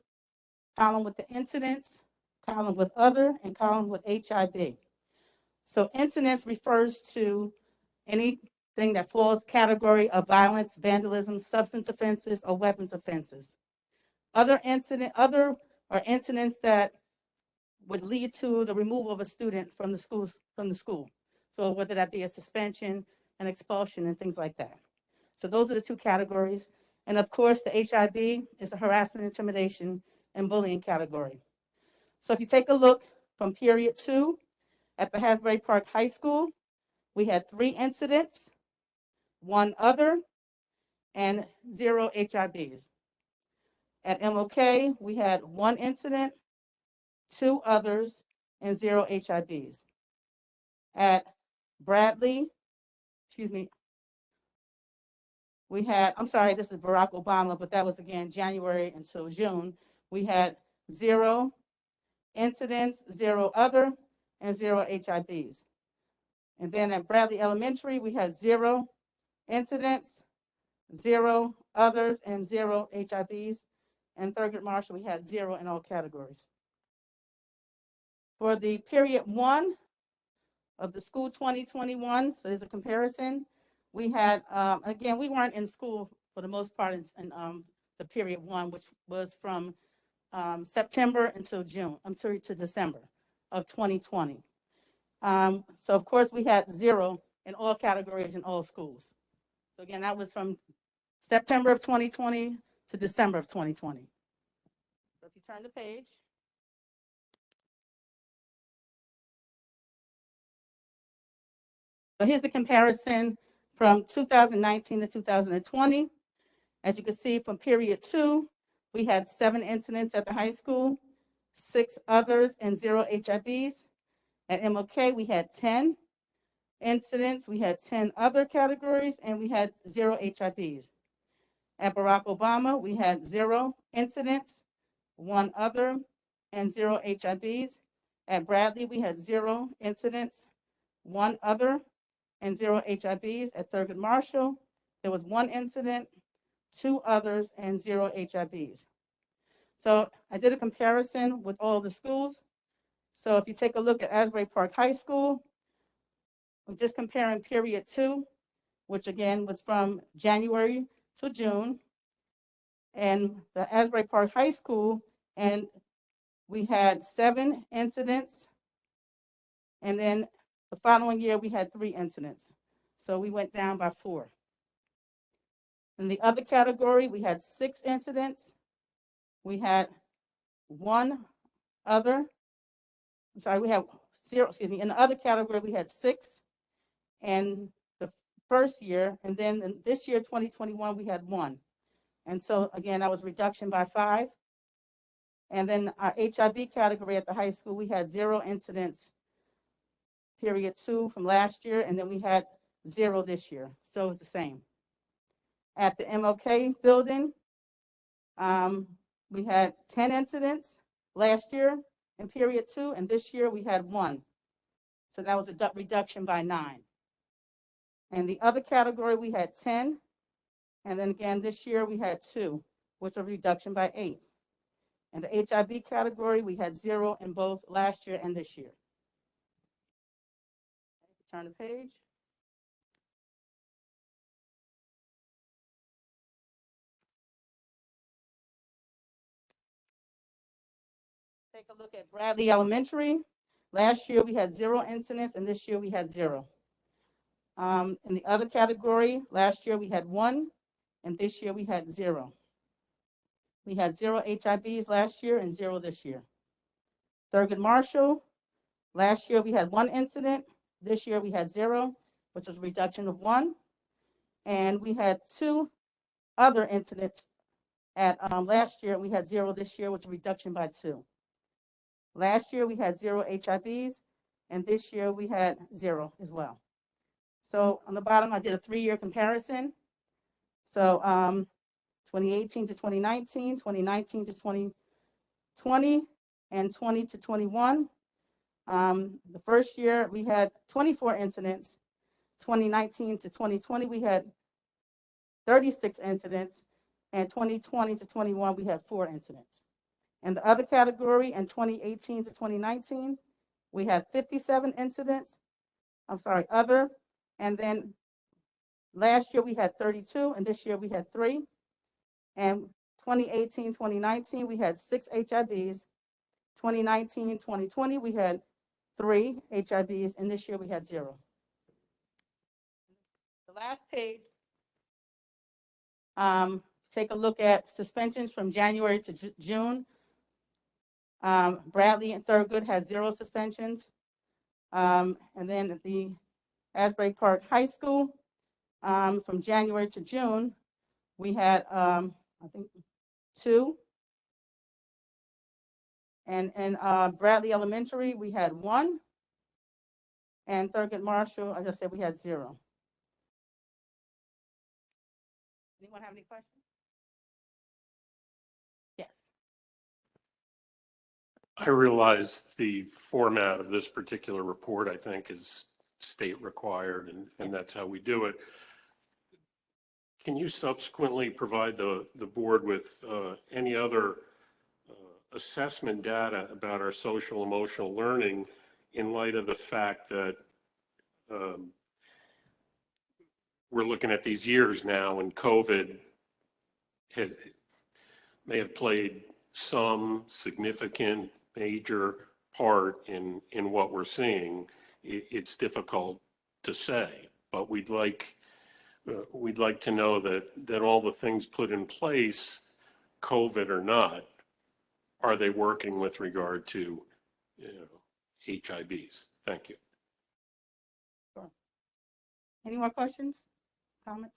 column with the incidents, column with other, and column with HIB. So incidents refers to anything that falls category of violence, vandalism, substance offenses, or weapons offenses. Other are incidents that would lead to the removal of a student from the school. So whether that be a suspension, an expulsion, and things like that. So those are the two categories. And of course, the HIB is the harassment, intimidation, and bullying category. So if you take a look from period 2 at the Hasbury Park High School, we had 3 incidents, 1 other, and 0 HIBs. At MOK, we had 1 incident, 2 others, and 0 HIBs. At Bradley, we had, I'm sorry, this is Barack Obama, but that was again January until June. We had 0 incidents, 0 other, and 0 HIBs. And then at Bradley Elementary, we had 0 incidents, 0 others, and 0 HIBs. And Thurgood Marshall, we had 0 in all categories. For the period 1 of the school 2021, so there's a comparison. We had, again, we weren't in school for the most part in the period 1, which was from September until to December of 2020. So of course we had 0 in all categories in all schools. So again, that was from September of 2020 to December of 2020. So if you turn the page. So here's the comparison from 2019 to 2020. As you can see from period 2, we had 7 incidents at the high school, 6 others, and 0 HIBs. At MOK, we had 10 incidents, we had 10 other categories, and we had 0 HIBs. At Barack Obama, we had 0 incidents, 1 other, and 0 HIBs. At Bradley, we had 0 incidents, 1 other, and 0 HIBs. At Thurgood Marshall, there was 1 incident, 2 others, and 0 HIBs. So I did a comparison with all the schools. So if you take a look at Asbury Park High School, we're just comparing period 2, which again was from January to June, and the Asbury Park High School, and we had 7 incidents, and then the following year we had 3 incidents. So we went down by 4. In the other category, we had 6 incidents. We had 1 other. I'm sorry, we have 0, in the other category, we had 6 in the first year, and then this year, 2021, we had 1. And so again, that was reduction by 5. And then our HIB category at the high school, we had 0 incidents, period 2 from last year, and then we had 0 this year. So it was the same. At the MLK building, we had 10 incidents last year in period 2, and this year we had 1. So that was a reduction by 9. And the other category, we had 10. And then again, this year we had 2, which was a reduction by 8. And the HIB category, we had 0 in both last year and this year. Turn the page. Take a look at Bradley Elementary. Last year we had 0 incidents, and this year we had 0. In the other category, last year we had 1, and this year we had 0. We had 0 HIBs last year and 0 this year. Thurgood Marshall, last year we had 1 incident. This year we had 0, which was a reduction of 1. And we had 2 other incidents at last year, and we had 0 this year, which is a reduction by 2. Last year, we had 0 HIVs, and this year we had 0 as well. So on the bottom, I did a 3-year comparison. So 2018 to 2019, 2019 to 2020, and 20 to 21. The first year, we had 24 incidents. 2019 to 2020, we had 36 incidents, and 2020 to 21, we had 4 incidents. And the other category, in 2018 to 2019, we had 57 incidents. Other. And then last year we had 32, and this year we had 3. And 2018, 2019, we had 6 HIVs. 2019, 2020, we had 3 HIVs, and this year we had 0. The last page, take a look at suspensions from January to June. Bradley and Thurgood had 0 suspensions. And then at the Asbury Park High School, from January to June, we had, I think, 2. And in Bradley Elementary, we had 1. And Thurgood Marshall, as I said, we had 0. Anyone have any questions? Yes. I realize the format of this particular report, I think, is state required, and that's how we do it. Can you subsequently provide the board with any other assessment data about our social emotional learning in light of the fact that we're looking at these years now, and COVID may have played some significant major part in what we're seeing? It's difficult to say, but we'd like to know that all the things put in place, COVID or not, are they working with regard to HIVs? Thank you. Sure. Any more questions, comments?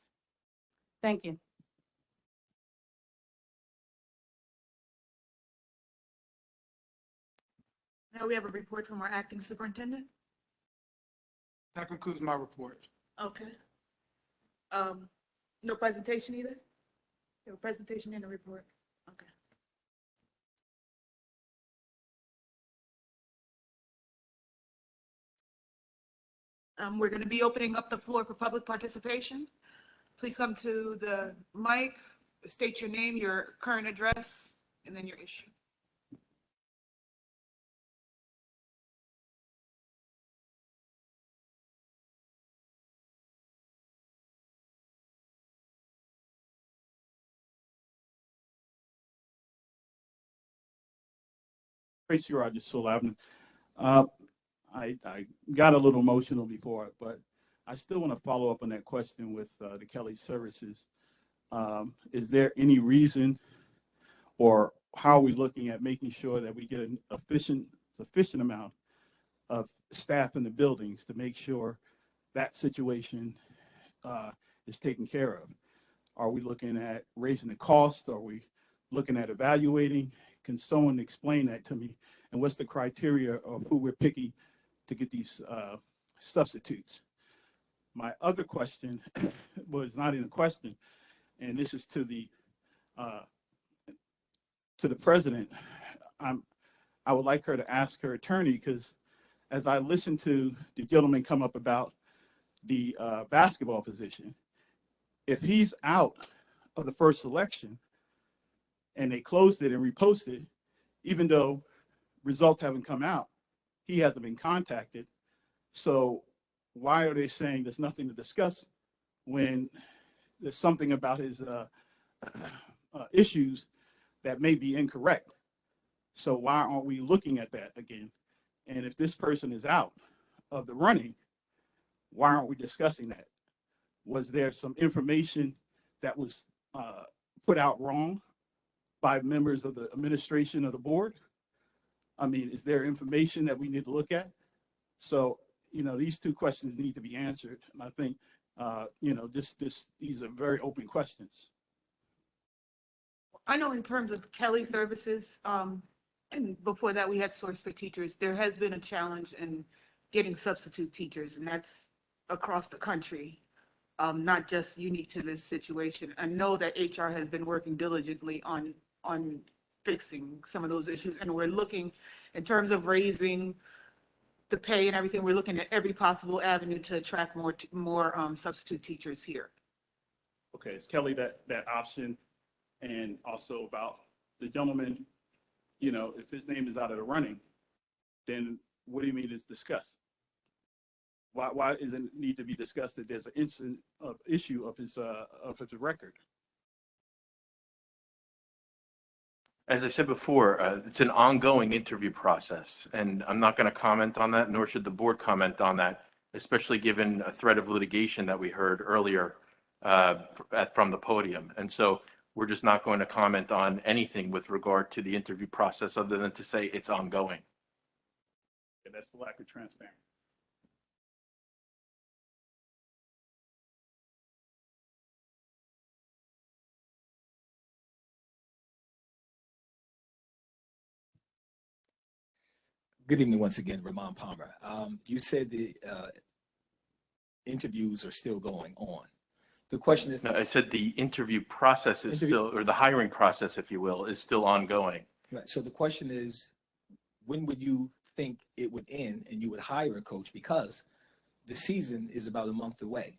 Thank you. Now we have a report from our acting superintendent. That concludes my report. Okay. No presentation either? You have a presentation and a report? Okay. We're going to be opening up the floor for public participation. Please come to the mic, state your name, your current address, and then your issue. Tracy Rogers, Sewell Avenue. I got a little emotional before, but I still want to follow up on that question with the Kelly Services. Is there any reason, or how are we looking at making sure that we get an sufficient amount of staff in the buildings to make sure that situation is taken care of? Are we looking at raising the cost? Are we looking at evaluating? Can someone explain that to me? And what's the criteria of who we're picking to get these substitutes? My other question was not in a question, and this is to the president. I would like her to ask her attorney, because as I listened to the gentleman come up about the basketball position, if he's out of the first selection and they closed it and reposted, even though results haven't come out, he hasn't been contacted. So why are they saying there's nothing to discuss when there's something about his issues that may be incorrect? So why aren't we looking at that again? And if this person is out of the running, why aren't we discussing that? Was there some information that was put out wrong by members of the administration of the board? I mean, is there information that we need to look at? So, these two questions need to be answered. And I think, these are very open questions. I know in terms of Kelly Services, and before that, we had source for teachers. There has been a challenge in getting substitute teachers, and that's across the country, not just unique to this situation. I know that HR has been working diligently on fixing some of those issues, and we're looking, in terms of raising the pay and everything, we're looking at every possible avenue to attract more substitute teachers here. Okay, is Kelly that option? And also about the gentleman, you know, if his name is out of the running, then what do you mean is discussed? Why does it need to be discussed that there's an issue of his record? As I said before, it's an ongoing interview process, and I'm not going to comment on that, nor should the board comment on that, especially given a threat of litigation that we heard earlier from the podium. And so we're just not going to comment on anything with regard to the interview process other than to say it's ongoing. And that's the lack of transparency. Good evening once again, Ramon Palmer. You said the interviews are still going on. The question is... No, I said the interview process is still, or the hiring process, if you will, is still ongoing. Right. So the question is, when would you think it would end and you would hire a coach? Because the season is about a month away.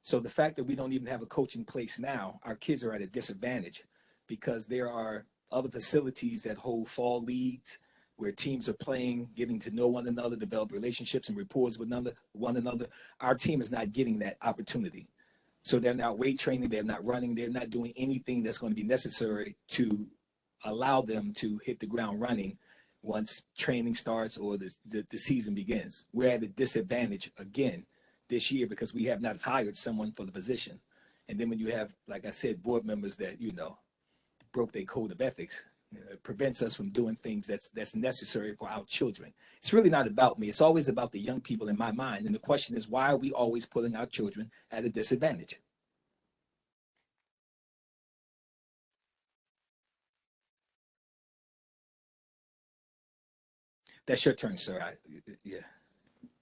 So the fact that we don't even have a coach in place now, our kids are at a disadvantage because there are other facilities that hold fall leagues where teams are playing, getting to know one another, develop relationships and rapport with one another. Our team is not getting that opportunity. So they're not weight training, they're not running, they're not doing anything that's going to be necessary to allow them to hit the ground running once training starts or the season begins. We're at a disadvantage again this year because we have not hired someone for the position. And then when you have, like I said, board members that, you know, broke their code of ethics, it prevents us from doing things that's necessary for our children. It's really not about me. It's always about the young people in my mind. And the question is, why are we always putting our children at a disadvantage? That's your turn, sir.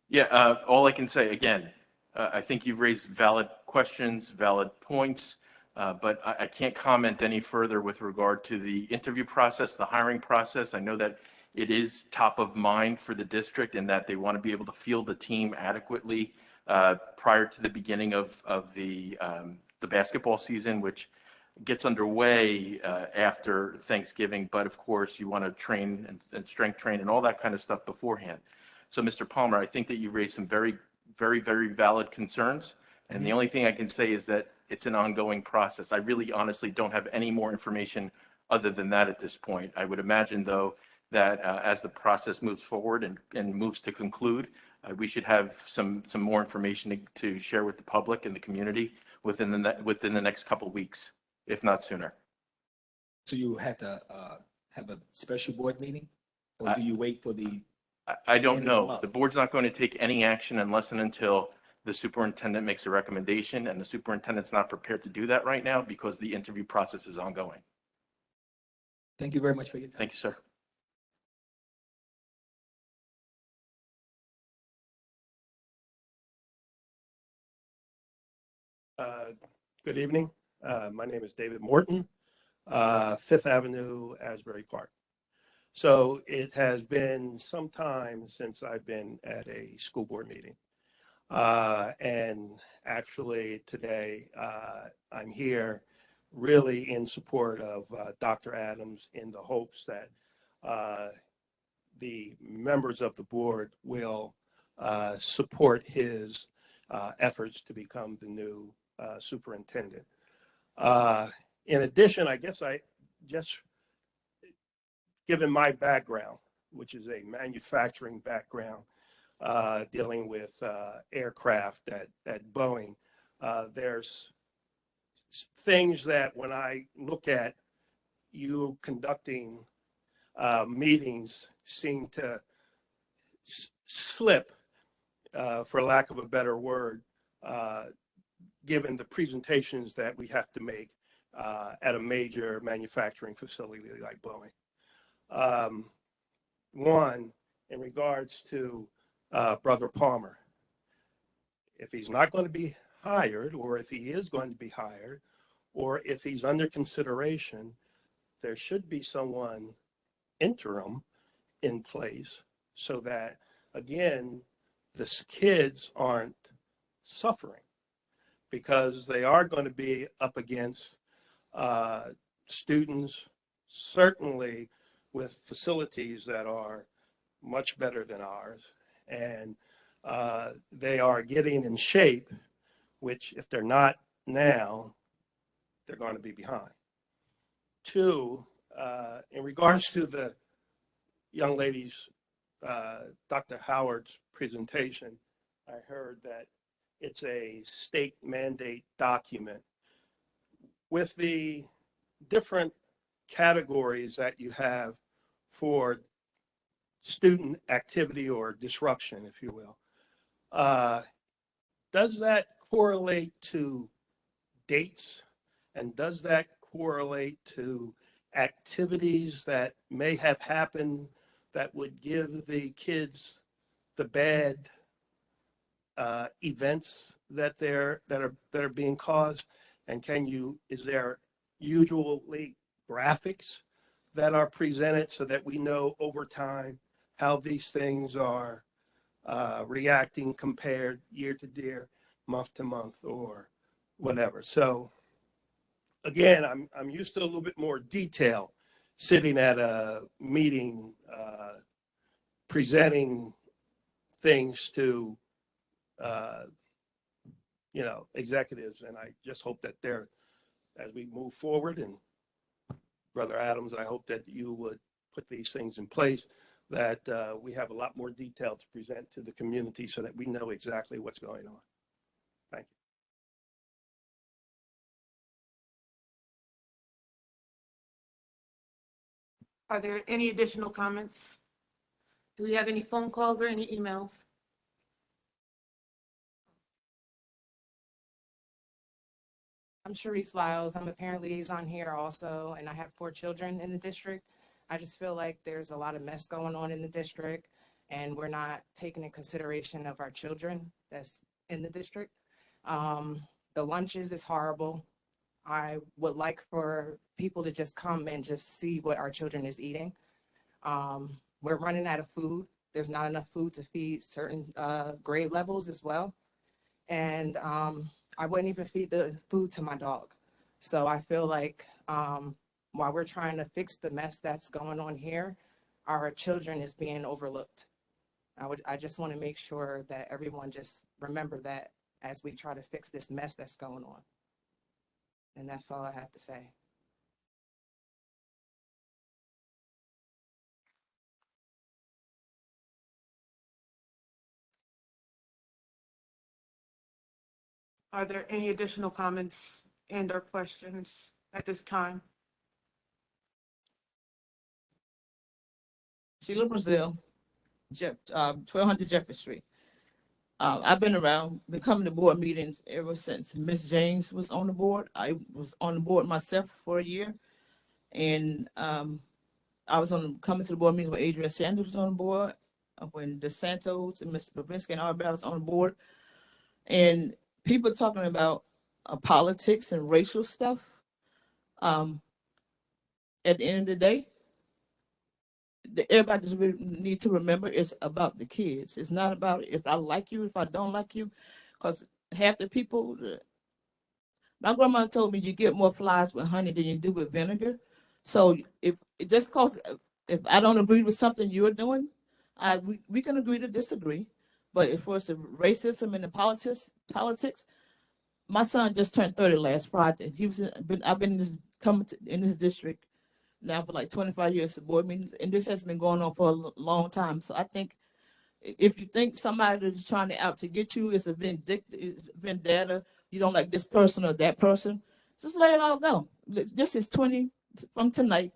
Yeah, all I can say, again, I think you've raised valid questions, valid points, but I can't comment any further with regard to the interview process, the hiring process. I know that it is top of mind for the district and that they want to be able to field the team adequately prior to the beginning of the basketball season, which gets underway after Thanksgiving. But of course, you want to train and strength train and all that kind of stuff beforehand. So, Mr. Palmer, I think that you raised some very, very, very valid concerns. And the only thing I can say is that it's an ongoing process. I really honestly don't have any more information other than that at this point. I would imagine, though, that as the process moves forward and moves to conclude, we should have some more information to share with the public and the community within the next couple of weeks, if not sooner. So you have to have a special board meeting, or do you wait for the... I don't know. The board's not going to take any action unless and until the superintendent makes a recommendation, and the superintendent's not prepared to do that right now because the interview process is ongoing. Thank you very much for your time. Thank you, sir. Good evening. My name is David Morton, Fifth Avenue, Asbury Park. So it has been some time since I've been at a school board meeting. And actually today I'm here really in support of Dr. Adams in the hopes that the members of the board will support his efforts to become the new superintendent. In addition, I guess I just, given my background, which is a manufacturing background, dealing with aircraft at Boeing, there's things that when I look at you conducting meetings seem to slip, for lack of a better word, given the presentations that we have to make at a major manufacturing facility like Boeing. Um, One, in regards to Brother Palmer, if he's not going to be hired, or if he is going to be hired, or if he's under consideration, there should be someone interim in place so that, again, the kids aren't suffering, because they are going to be up against students, certainly with facilities that are much better than ours. And they are getting in shape, which if they're not now, they're going to be behind. Two, in regards to the young lady's, Dr. Howard's presentation, I heard that it's a state mandate document. With the different categories that you have for student activity or disruption, if you will, does that correlate to dates? And does that correlate to activities that may have happened that would give the kids the bad events that are being caused? And is there usually graphics that are presented so that we know over time how these things are reacting compared year to year, month to month, or whatever? So again, I'm used to a little bit more detail sitting at a meeting, presenting things to executives, and I just hope that as we move forward, and Brother Adams, I hope that you would put these things in place, that we have a lot more detail to present to the community so that we know exactly what's going on. Thank you. Are there any additional comments? Do we have any phone calls or any emails? I'm Sharice Lyles. I'm a parent liaison here also, and I have 4 children in the district. I just feel like there's a lot of mess going on in the district, and we're not taking in consideration of our children that's in the district. The lunches is horrible. I would like for people to just come and just see what our children is eating. We're running out of food. There's not enough food to feed certain grade levels as well. And I wouldn't even feed the food to my dog. So I feel like while we're trying to fix the mess that's going on here, our children is being overlooked. I just want to make sure that everyone just remember that as we try to fix this mess that's going on. And that's all I have to say. Are there any additional comments and or questions at this time? Sheila Brazil, 1200 Jeffrey Street. I've been coming to board meetings ever since Miss James was on the board. I was on the board myself for a year, and I was coming to the board meetings when Adrian Sanders was on the board, when DeSantos and Mr. Pavinsky and everybody was on the board, and people talking about politics and racial stuff. At the end of the day, everybody just really need to remember it's about the kids. It's not about if I like you, if I don't like you, because half the people, my grandma told me you get more flies with honey than you do with vinegar. So if just because if I don't agree with something you're doing, we can agree to disagree. But if it's the racism and the politics, my son just turned 30 last Friday. I've been in this district now for like 25 years at board meetings, and this has been going on for a long time. So I think if you think somebody is trying to get you, it's a vendetta, you don't like this person or that person, just let it all go. This is 20 from tonight,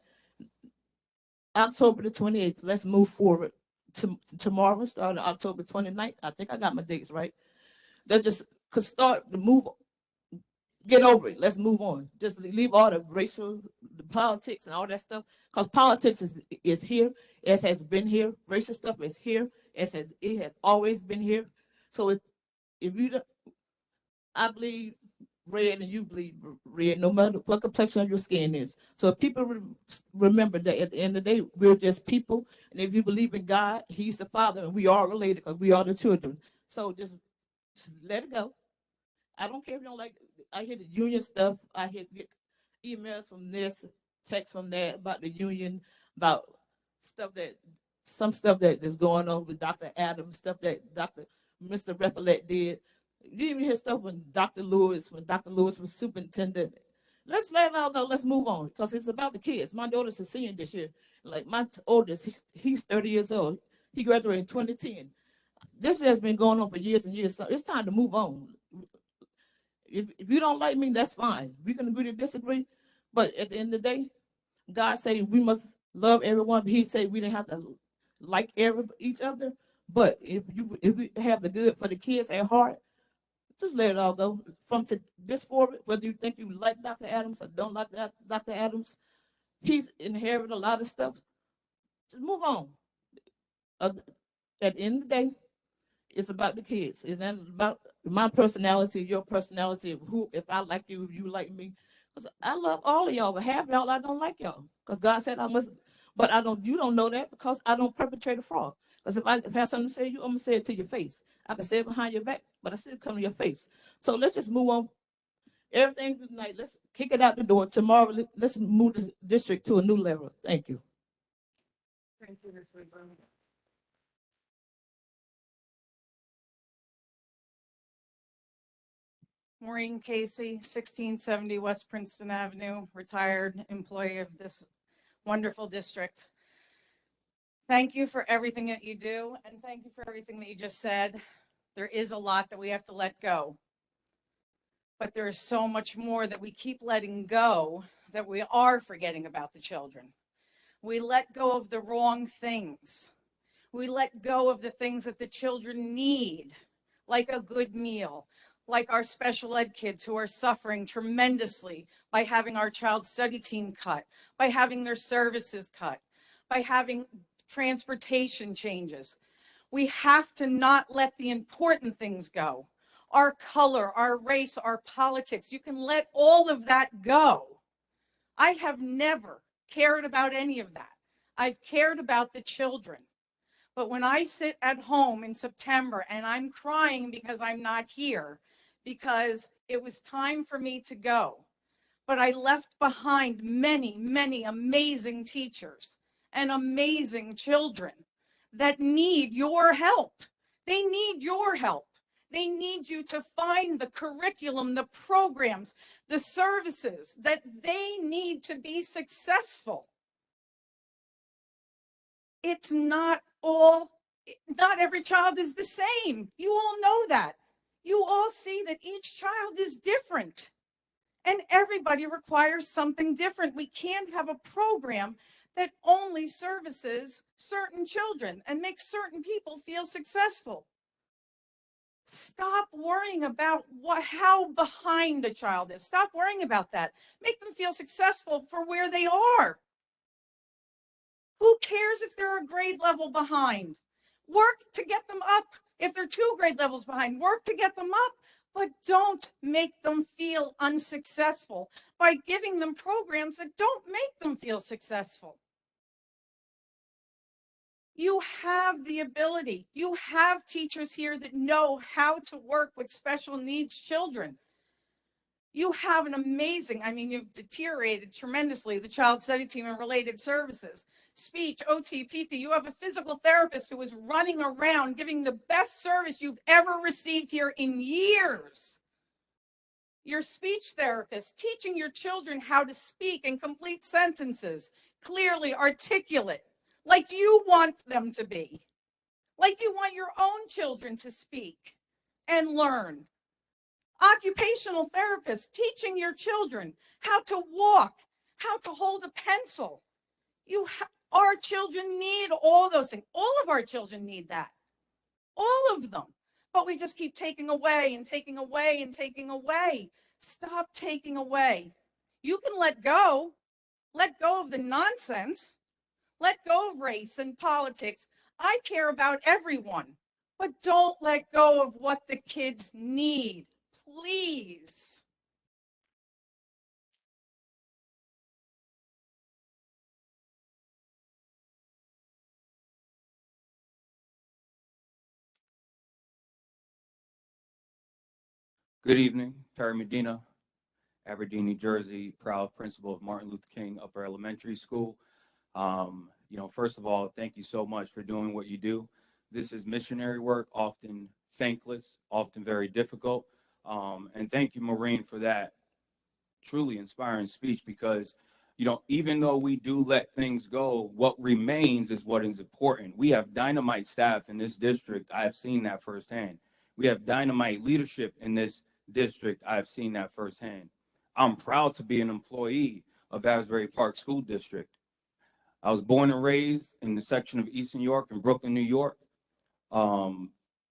October the 28th. Let's move forward to tomorrow, starting October 29th. I think I got my dates right. That just could start to move get over it. Let's move on. Just leave all the racial, the politics and all that stuff. Because politics is here. It has been here. Racial stuff is here. It has always been here. So if you don't, I bleed red and you bleed red, no matter what complexion of your skin is. So if people remember that at the end of the day, we're just people. And if you believe in God, He's the Father, and we are related because we are the children. So just let it go. I don't care if you don't like. I hear the union stuff. I get emails from this, text from that about the union, about stuff that some stuff that is going on with Dr. Adams, stuff that Mr. Repollet did. You even hear stuff when Dr. Lewis was superintendent. Let's let it all go. Let's move on because it's about the kids. My daughter's a senior this year. Like my oldest, he's 30 years old. He graduated in 2010. This has been going on for years and years. So it's time to move on. If you don't like me, that's fine. We can agree to disagree. But at the end of the day, God said we must love everyone. He said we didn't have to like each other. But if we have the good for the kids at heart, just let it all go. From this forward, whether you think you like Dr. Adams or don't like Dr. Adams, he's inherited a lot of stuff. Just move on. At the end of the day, it's about the kids. It's not about my personality, your personality, who, if I like you, if you like me. Because I love all of y'all, but half y'all I don't like y'all. Because God said I must, but you don't know that because I don't perpetrate a fraud. Because if I have something to say to you, I'm going to say it to your face. I can say it behind your back, but I still come to your face. So let's just move on. Everything tonight, let's kick it out the door. Tomorrow, let's move the district to a new level. Thank you. Thank you, Ms. Winslow. Maureen Casey, 1670 West Princeton Avenue, retired employee of this wonderful district. Thank you for everything that you do, and thank you for everything that you just said. There is a lot that we have to let go, but there is so much more that we keep letting go that we are forgetting about the children. We let go of the wrong things. We let go of the things that the children need, like a good meal, like our special ed kids who are suffering tremendously by having our child study team cut, by having their services cut, by having transportation changes. We have to not let the important things go. Our color, our race, our politics, you can let all of that go. I have never cared about any of that. I've cared about the children. But when I sit at home in September and I'm crying because I'm not here, because it was time for me to go, but I left behind many, many amazing teachers and amazing children that need your help. They need your help. They need you to find the curriculum, the programs, the services that they need to be successful. It's not every child is the same. You all know that. You all see that each child is different and everybody requires something different. We can't have a program that only services certain children and makes certain people feel successful. Stop worrying about how behind a child is. Stop worrying about that. Make them feel successful for where they are. Who cares if they're a grade level behind? Work to get them up. If they're 2 grade levels behind, work to get them up, but don't make them feel unsuccessful by giving them programs that don't make them feel successful. You have the ability. You have teachers here that know how to work with special needs children. You have an amazing, you've deteriorated tremendously, the child study team and related services. Speech, OT, PT, you have a physical therapist who is running around giving the best service you've ever received here in years. Your speech therapist, teaching your children how to speak and complete sentences, clearly articulate, like you want them to be, like you want your own children to speak and learn. Occupational therapists, teaching your children how to walk, how to hold a pencil. Our children need all those things. All of our children need that. All of them. But we just keep taking away and taking away and taking away. Stop taking away. You can let go of the nonsense, let go of race and politics. I care about everyone, but don't let go of what the kids need, please. Good evening, Perry Medina, Aberdeen, New Jersey, proud principal of Martin Luther King Upper Elementary School. First of all, thank you so much for doing what you do. This is missionary work, often thankless, often very difficult. And thank you, Maureen, for that truly inspiring speech because, even though we do let things go, what remains is what is important. We have dynamite staff in this district. I have seen that firsthand. We have dynamite leadership in this district. I have seen that firsthand. I'm proud to be an employee of Asbury Park School District. I was born and raised in the section of East New York in Brooklyn, New York.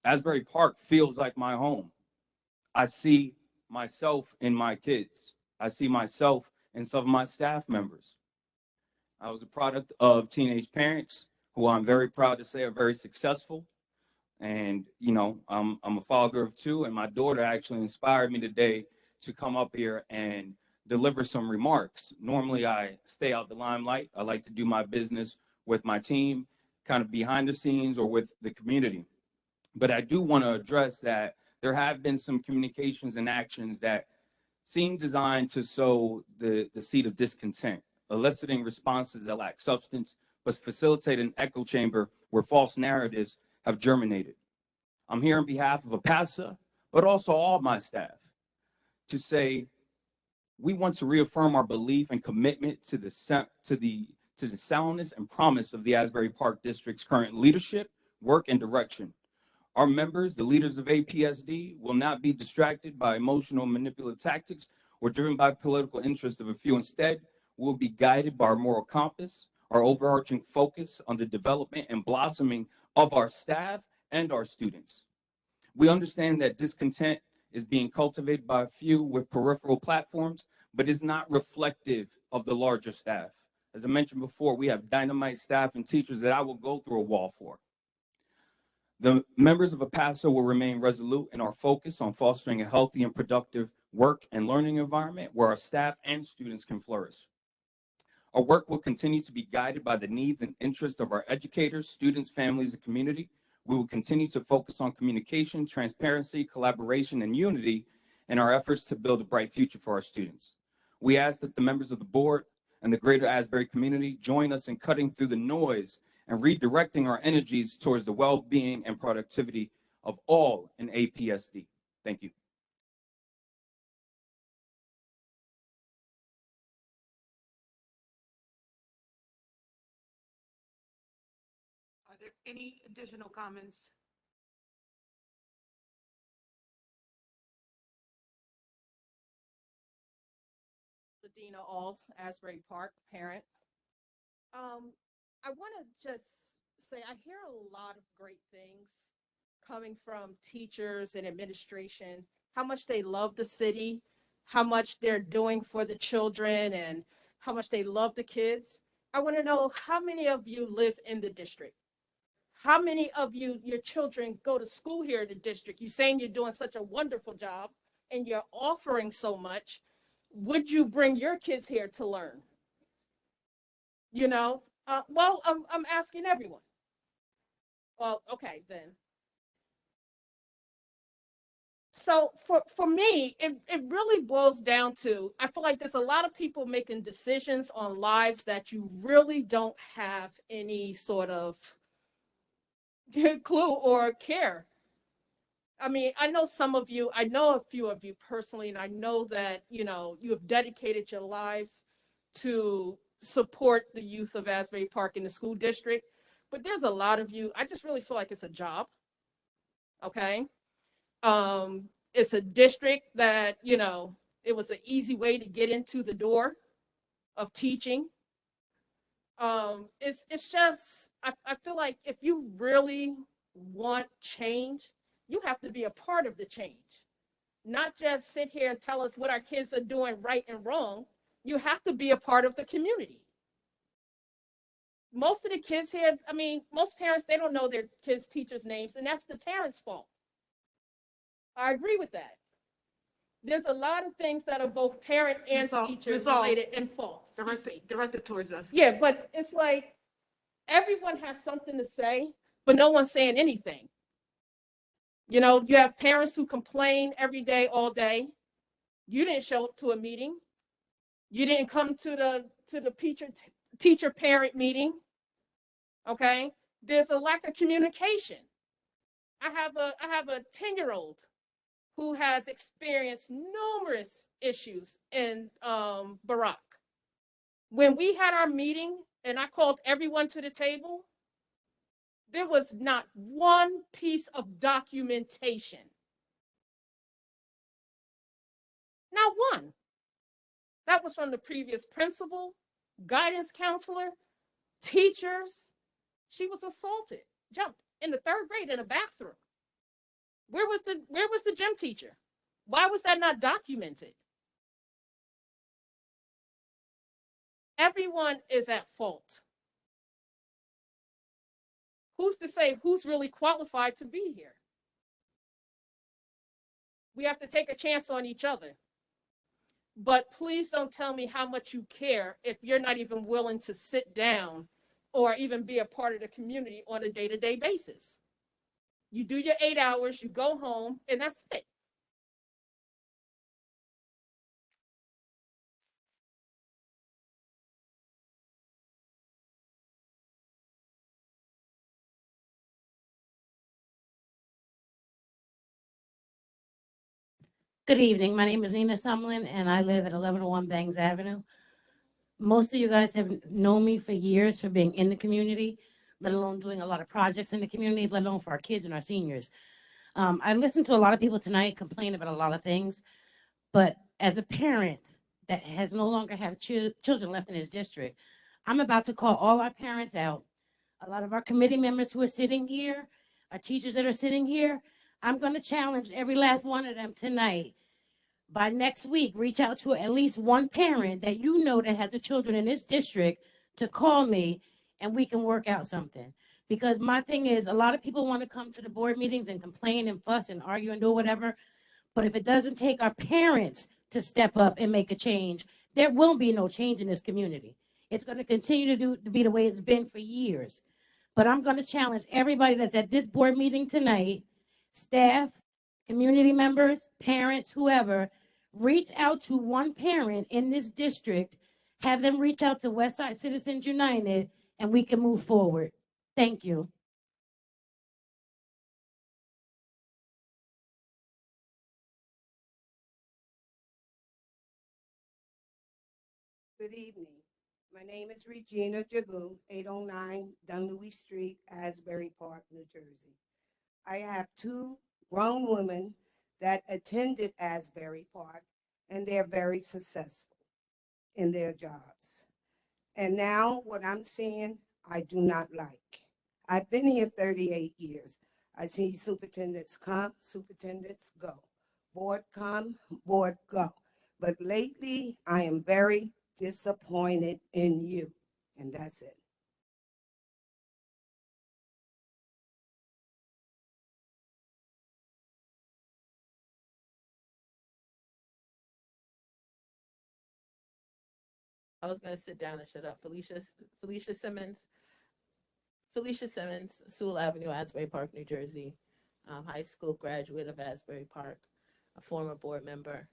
Asbury Park feels like my home. I see myself in my kids. I see myself in some of my staff members. I was a product of teenage parents who I'm very proud to say are very successful. And, I'm a father of two, and my daughter actually inspired me today to come up here and deliver some remarks. Normally, I stay out the limelight. I like to do my business with my team, kind of behind the scenes or with the community. But I do want to address that there have been some communications and actions that seem designed to sow the seed of discontent, eliciting responses that lack substance, but facilitate an echo chamber where false narratives have germinated. I'm here on behalf of APASA, but also all my staff, to say we want to reaffirm our belief and commitment to the soundness and promise of the Asbury Park District's current leadership, work, and direction. Our members, the leaders of APSD, will not be distracted by emotional manipulative tactics or driven by political interests of a few. Instead, we'll be guided by our moral compass, our overarching focus on the development and blossoming of our staff and our students. We understand that discontent is being cultivated by a few with peripheral platforms, but is not reflective of the larger staff. As I mentioned before, we have dynamite staff and teachers that I will go through a wall for. The members of APASA will remain resolute in our focus on fostering a healthy and productive work and learning environment where our staff and students can flourish. Our work will continue to be guided by the needs and interests of our educators, students, families, and community. We will continue to focus on communication, transparency, collaboration, and unity in our efforts to build a bright future for our students. We ask that the members of the board and the greater Asbury community join us in cutting through the noise and redirecting our energies towards the well-being and productivity of all in APSD. Thank you. Are there any additional comments? Ladina Alls, Asbury Park, parent. I want to just say I hear a lot of great things coming from teachers and administration, how much they love the city, how much they're doing for the children, and how much they love the kids. I want to know how many of you live in the district? How many of you, your children go to school here in the district? You're saying you're doing such a wonderful job and you're offering so much. Would you bring your kids here to learn? I'm asking everyone. Well, okay, then. So for me, it really boils down to, I feel like there's a lot of people making decisions on lives that you really don't have any sort of clue or care. I mean, I know a few of you personally, and I know that, you have dedicated your lives to support the youth of Asbury Park in the school district. But there's a lot of you, I just really feel like it's a job. Okay. It's a district that, it was an easy way to get into the door of teaching. It's just, I feel like if you really want change, you have to be a part of the change. not just sit here and tell us what our kids are doing right and wrong. You have to be a part of the community. Most of the kids here, I mean, most parents, they don't know their kids' teachers' names, and that's the parents' fault. I agree with that. There's a lot of things that are both parent and teacher related and fault. Directed towards us. Yeah, but it's like everyone has something to say, but no one's saying anything. You know, you have parents who complain every day, all day. You didn't show up to a meeting. You didn't come to the teacher parent meeting. Okay, there's a lack of communication. I have a 10-year-old who has experienced numerous issues in Barack. When we had our meeting and I called everyone to the table, there was not one piece of documentation. Not one. That was from the previous principal, guidance counselor, teachers. She was assaulted, jumped in the 3rd grade in a bathroom. Where was the gym teacher? Why was that not documented? Everyone is at fault. Who's to say who's really qualified to be here? We have to take a chance on each other. But please don't tell me how much you care if you're not even willing to sit down or even be a part of the community on a day-to-day basis. You do your 8 hours, you go home, and that's it. Good evening. My name is Nina Sumlin, and I live at 1101 Bangs Avenue. Most of you guys have known me for years for being in the community, let alone doing a lot of projects in the community, let alone for our kids and our seniors. I listened to a lot of people tonight complain about a lot of things, but as a parent that has no longer have children left in his district, I'm about to call all our parents out. A lot of our committee members who are sitting here, our teachers that are sitting here, I'm going to challenge every last one of them tonight. By next week, reach out to at least one parent that you know that has a children in this district to call me and we can work out something. Because my thing is, a lot of people want to come to the board meetings and complain and fuss and argue and do whatever. But if it doesn't take our parents to step up and make a change, there will be no change in this community. It's going to continue to be the way it's been for years. But I'm going to challenge everybody that's at this board meeting tonight, staff, community members, parents, whoever, reach out to one parent in this district, have them reach out to Westside Citizens United, and we can move forward. Thank you. Good evening. My name is Regina Jagu, 809 Dunleavy Street, Asbury Park, New Jersey. I have 2 grown women that attended Asbury Park, and they're very successful in their jobs. And now what I'm seeing, I do not like. I've been here 38 years. I see superintendents come, superintendents go. Board come, board go. But lately, I am very disappointed in you. And that's it. I was gonna sit down and shut up. Felicia Simmons, Sewell Avenue, Asbury Park, New Jersey. High school graduate of Asbury Park, a former board member,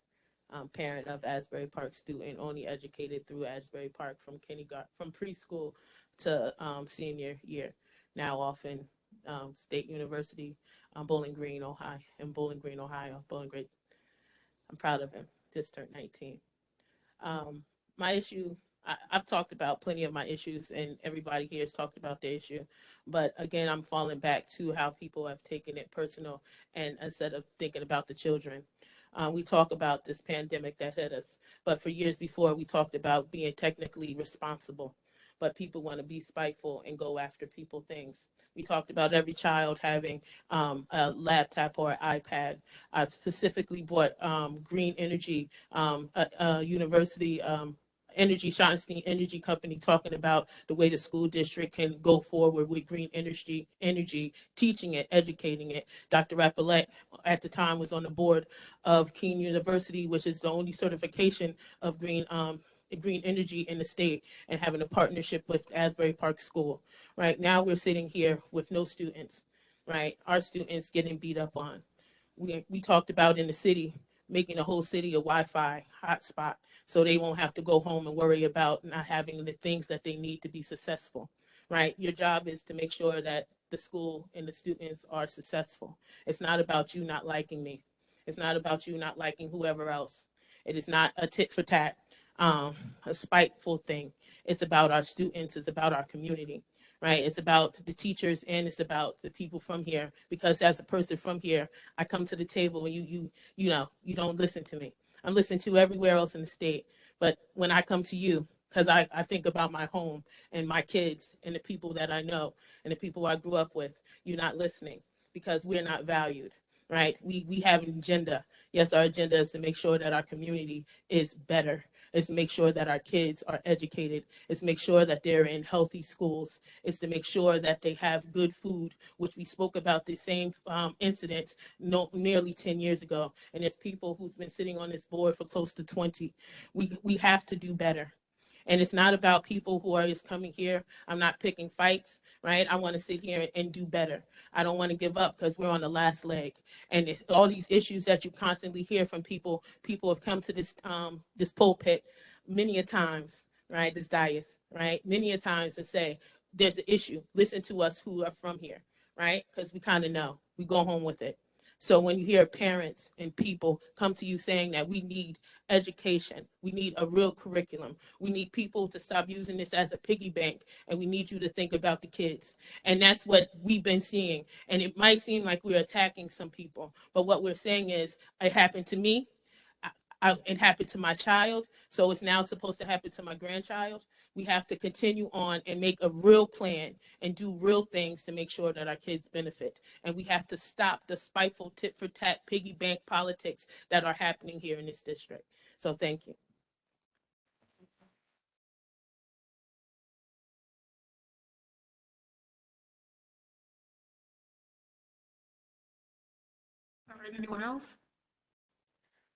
parent of Asbury Park student, only educated through Asbury Park from kindergarten, from preschool to senior year. Now off in State University, Bowling Green, Ohio. Bowling Green. I'm proud of him. Just turned 19. My issue, I've talked about plenty of my issues, and everybody here has talked about the issue. But again, I'm falling back to how people have taken it personal, and instead of thinking about the children. We talk about this pandemic that hit us, but for years before, we talked about being technically responsible. but people want to be spiteful and go after people things. We talked about every child having a laptop or an iPad. I've specifically brought Green Energy, university energy, Schottenstein Energy Company, talking about the way the school district can go forward with green energy, teaching it, educating it. Dr. Rappelette at the time was on the board of Keene University, which is the only certification of green energy in the state, and having a partnership with Asbury Park School. Right now, we're sitting here with no students. Right, our students getting beat up on. We talked about in the city making the whole city a Wi-Fi hotspot, so they won't have to go home and worry about not having the things that they need to be successful. Right, your job is to make sure that the school and the students are successful. It's not about you not liking me. It's not about you not liking whoever else. It is not a tit for tat, a spiteful thing. It's about our students. It's about our community. Right, it's about the teachers and it's about the people from here. Because as a person from here, I come to the table and you don't listen to me. I'm listening to everywhere else in the state, but when I come to you, because I think about my home and my kids and the people that I know and the people I grew up with, you're not listening because we're not valued. Right, we have an agenda. Yes, our agenda is to make sure that our community is better. Is to make sure that our kids are educated. Is to make sure that they're in healthy schools. Is to make sure that they have good food, which we spoke about the same incidents nearly 10 years ago. And there's people who's been sitting on this board for close to 20. We have to do better. And it's not about people who are just coming here. I'm not picking fights, right? I want to sit here and do better. I don't want to give up because we're on the last leg. And all these issues that you constantly hear from people have come to this pulpit many a times, right? This dais, right? Many a times and say, there's an issue. Listen to us who are from here, right? Because we kind of know. We go home with it. So when you hear parents and people come to you saying that we need education, we need a real curriculum, we need people to stop using this as a piggy bank, and we need you to think about the kids. And that's what we've been seeing. And it might seem like we're attacking some people, but what we're saying is, it happened to me, it happened to my child, so it's now supposed to happen to my grandchild. We have to continue on and make a real plan and do real things to make sure that our kids benefit. And we have to stop the spiteful tit for tat piggy bank politics that are happening here in this district. So thank you. All right, anyone else?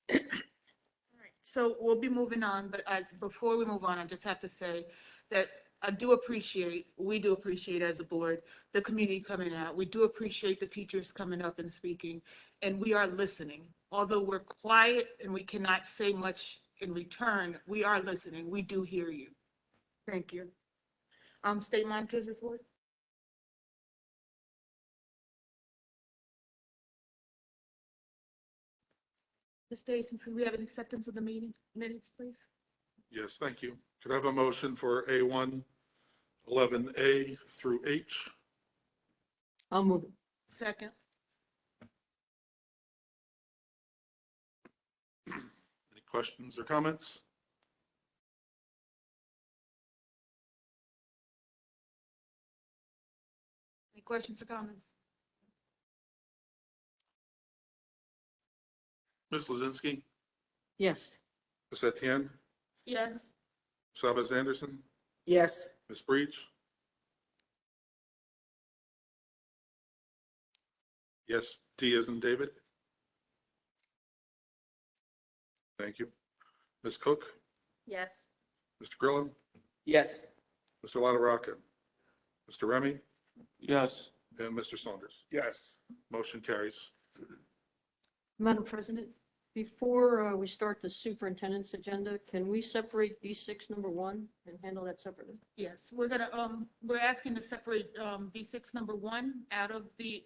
All right, so we'll be moving on, but before we move on, I just have to say that we do appreciate as a board, the community coming out. We do appreciate the teachers coming up and speaking, and we are listening. Although we're quiet and we cannot say much in return, we are listening. We do hear you. Thank you. State Monitor's report? Ms. Davis, can we have an acceptance of the meeting minutes, please? Yes, thank you. Could I have a motion for A1, 11A through H? I'll move it. Second. Any questions or comments? Any questions or comments? Ms. Lozinski, Yes. Ms. Etienne, Yes. Ms. Alves Anderson, Yes. Ms. Breach? Yes, D as in David. Thank you. Ms. Cook, Yes. Mr. Grillen, Yes. Mr. LaRocca, Mr. Remy, Yes. and Mr. Saunders. Yes. Motion carries. Madam President, before we start the superintendent's agenda, can we separate B6 number 1 and handle that separately? Yes, we're asking to separate B6 number 1 out of the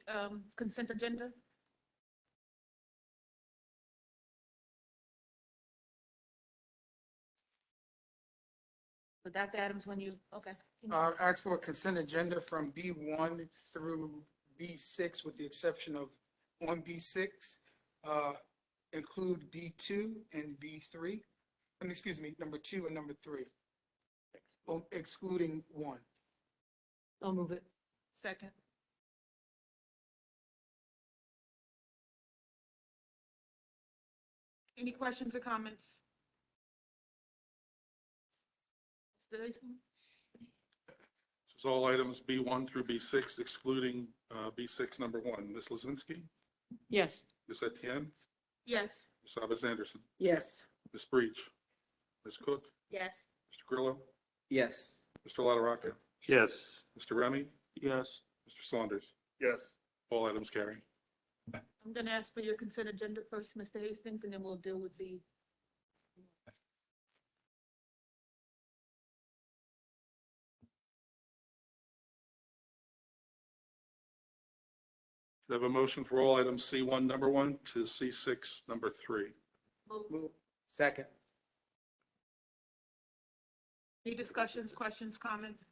consent agenda. So Dr. Adams, okay. Ask for a consent agenda from B1 through B6 with the exception of on B6, include B2 and B3. Excuse me, number 2 and number 3. excluding 1. I'll move it. Second. Any questions or comments? Mr. Easton? This is all items B1 through B6, excluding B6 number 1. Ms. Lozinski, Yes. Ms. Etienne, Yes. Ms. Alves Anderson, Yes. Ms. Breach, Ms. Cook, Yes. Mr. Grillo, Yes. Mr. LaRocca, Yes. Mr. Remy, Yes. Mr. Saunders. Yes. All items carry. I'm gonna ask for your consent agenda first, Mr. Hastings, and then we'll deal with the. Do I have a motion for all items C1 number 1 to C6 number 3? Move. Second. Any discussions, questions, comments?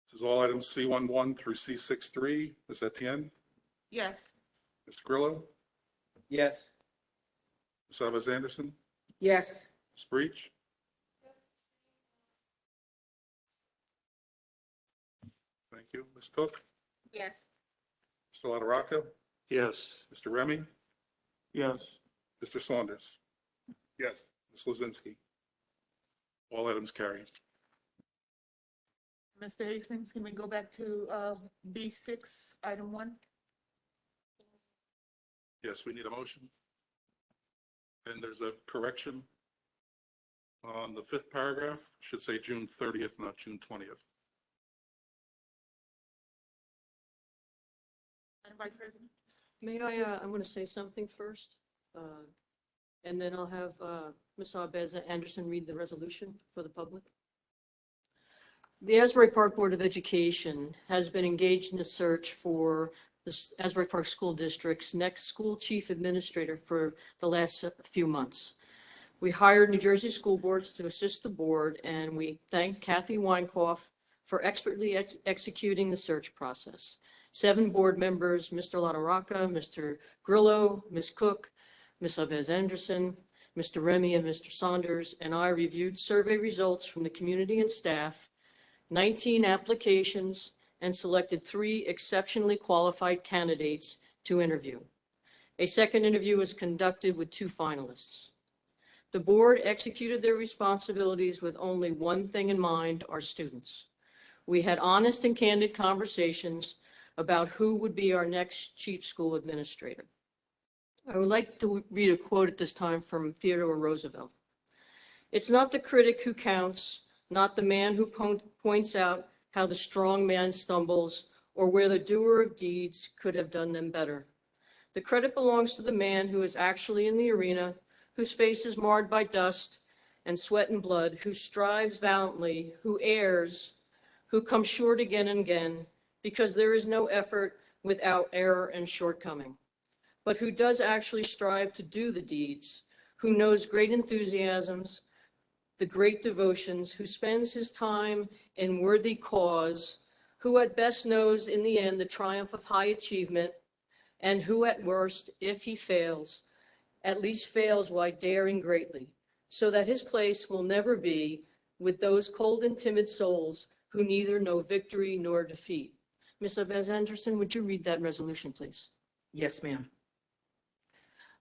This is all items C11 through C63. Ms. Etienne, Yes. Mr. Grillo, Yes. Ms. Alves Anderson, Yes. Ms. Breach, thank you, Ms. Cook, Yes. Mr. LaRocca, Yes. Mr. Remy, Yes. Mr. Saunders. Yes. Ms. Lozinski. All items carry. Mr. Hastings, can we go back to B6, item 1? Yes, we need a motion. And there's a correction on the 5th paragraph. Should say June 30th, not June 20th. Madam Vice President? May I, I'm going to say something first, and then I'll have Ms. Alves Anderson read the resolution for the public. The Asbury Park Board of Education has been engaged in a search for the Asbury Park School District's next school chief administrator for the last few months. We hired New Jersey school boards to assist the board, and we thank Kathy Weinkoff for expertly executing the search process. 7 board members, Mr. LaRocca, Mr. Grillo, Ms. Cook, Ms. Alves Anderson, Mr. Remy, and Mr. Saunders, and I reviewed survey results from the community and staff, 19 applications, and selected 3 exceptionally qualified candidates to interview. A second interview was conducted with 2 finalists. The board executed their responsibilities with only one thing in mind: our students. We had honest and candid conversations about who would be our next chief school administrator. I would like to read a quote at this time from Theodore Roosevelt. "It's not the critic who counts, not the man who points out how the strong man stumbles or where the doer of deeds could have done them better. The credit belongs to the man who is actually in the arena, whose face is marred by dust and sweat and blood, who strives valiantly, who errs, who comes short again and again, because there is no effort without error and shortcoming, but who does actually strive to do the deeds, who knows great enthusiasms, the great devotions, who spends his time in worthy cause, who at best knows in the end the triumph of high achievement, and who at worst, if he fails, at least fails while daring greatly, so that his place will never be with those cold and timid souls who neither know victory nor defeat." Ms. Alves Anderson, would you read that resolution, please? Yes, ma'am.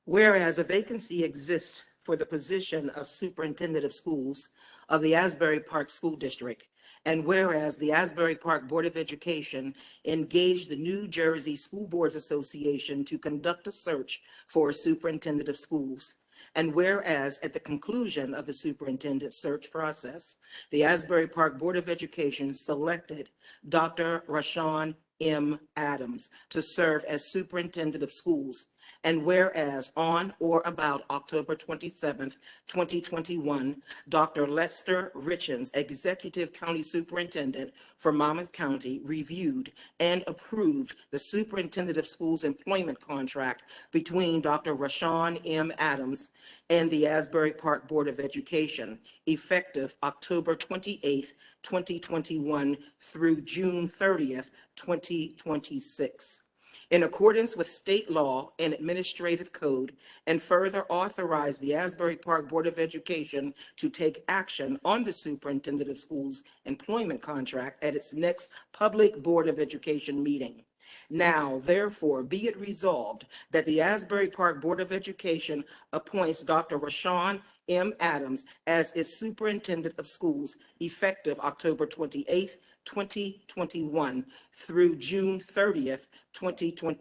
Whereas a vacancy exists for the position of Superintendent of Schools of the Asbury Park School District, and whereas the Asbury Park Board of Education engaged the New Jersey School Boards Association to conduct a search for a superintendent of schools, and whereas at the conclusion of the superintendent search process, the Asbury Park Board of Education selected Dr. Rashawn M. Adams to serve as superintendent of schools, and whereas on or about October 27th, 2021, Dr. Lester Richens, Executive County Superintendent for Monmouth County, reviewed and approved the Superintendent of Schools employment contract between Dr. Rashawn M. Adams and the Asbury Park Board of Education, effective October 28th, 2021 through June 30th, 2026. in accordance with state law and administrative code, and further authorize the Asbury Park Board of Education to take action on the superintendent of schools employment contract at its next public Board of Education meeting. Now, therefore, be it resolved that the Asbury Park Board of Education appoints Dr. Rashawn M. Adams as its superintendent of schools effective October 28th, 2021 through June 30th, 2020,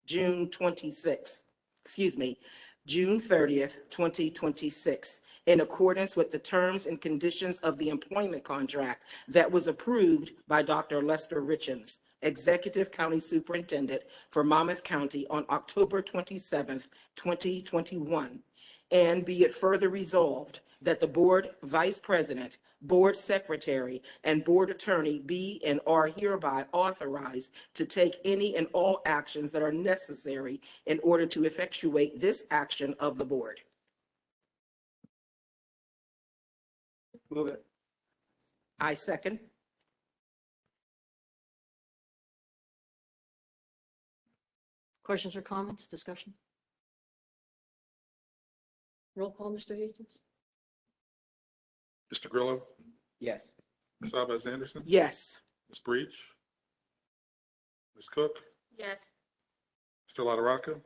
June 26th, June 30th, 2026, in accordance with the terms and conditions of the employment contract that was approved by Dr. Lester Richens, Executive County Superintendent for Monmouth County on October 27th, 2021. And be it further resolved that the board vice president, board secretary, and board attorney be and are hereby authorized to take any and all actions that are necessary in order to effectuate this action of the board. Move it. I second. Questions or comments, discussion? Roll call, Mr. Hastings? Mr. Grillo, Yes. Ms. Alves Anderson, Yes. Ms. Breach, Ms. Cook, Yes. Mr. LaRocca,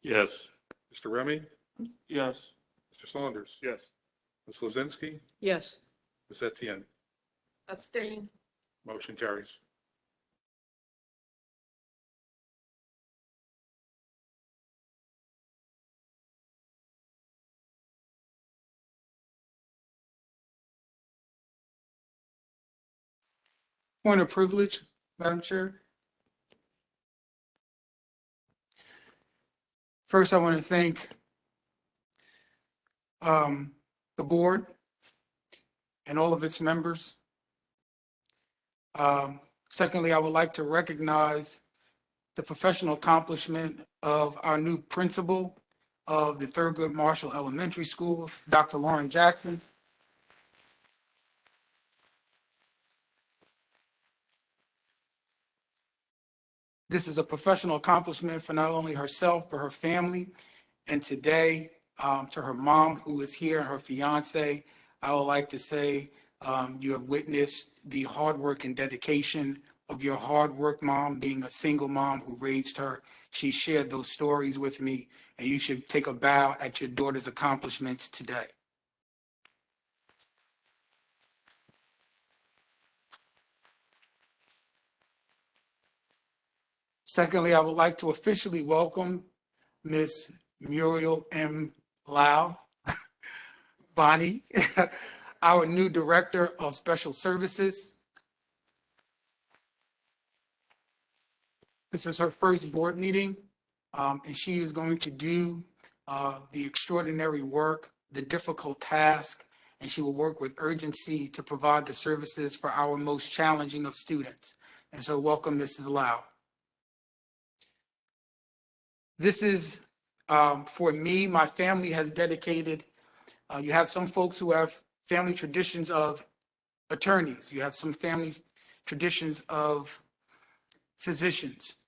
Yes. Mr. Remy, Yes. Mr. Saunders. Yes. Ms. Lozinski, Yes. Ms. Etienne. Abstain. Motion carries. Point of privilege, Madam Chair. First, I want to thank the board and all of its members. Secondly, I would like to recognize the professional accomplishment of our new principal of the Thurgood Marshall Elementary School, Dr. Lauren Jackson. This is a professional accomplishment for not only herself, but her family. And today, to her mom, who is here, and her fiance, I would like to say you have witnessed the hard work and dedication of your hard work mom, being a single mom who raised her. She shared those stories with me, and you should take a bow at your daughter's accomplishments today. Secondly, I would like to officially welcome Miss Muriel M. Lau, Bonnie, our new Director of Special Services. This is her first board meeting, and she is going to do the extraordinary work, the difficult task, and she will work with urgency to provide the services for our most challenging of students. And so welcome, Mrs. Lau. This is, for me, my family has dedicated, you have some folks who have family traditions of attorneys. You have some family traditions of physicians.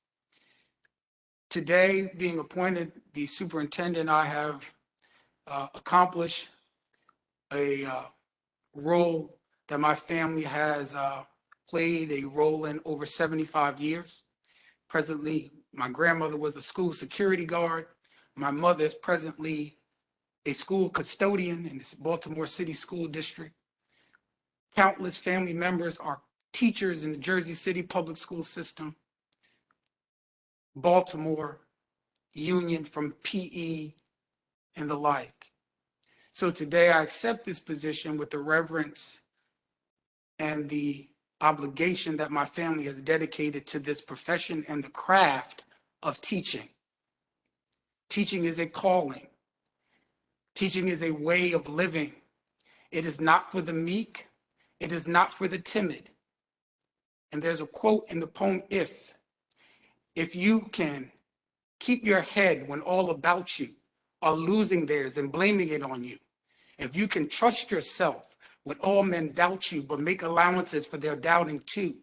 Today, being appointed the superintendent, I have accomplished a role that my family has played a role in over 75 years. Presently, my grandmother was a school security guard. My mother is presently a school custodian in the Baltimore City School District. Countless family members are teachers in the Jersey City public school system, Baltimore, Union from PE, and the like. So today I accept this position with the reverence and the obligation that my family has dedicated to this profession and the craft of teaching. Teaching is a calling. Teaching is a way of living. It is not for the meek. It is not for the timid. And there's a quote in the poem, If you can keep your head when all about you are losing theirs and blaming it on you, if you can trust yourself when all men doubt you but make allowances for their doubting too,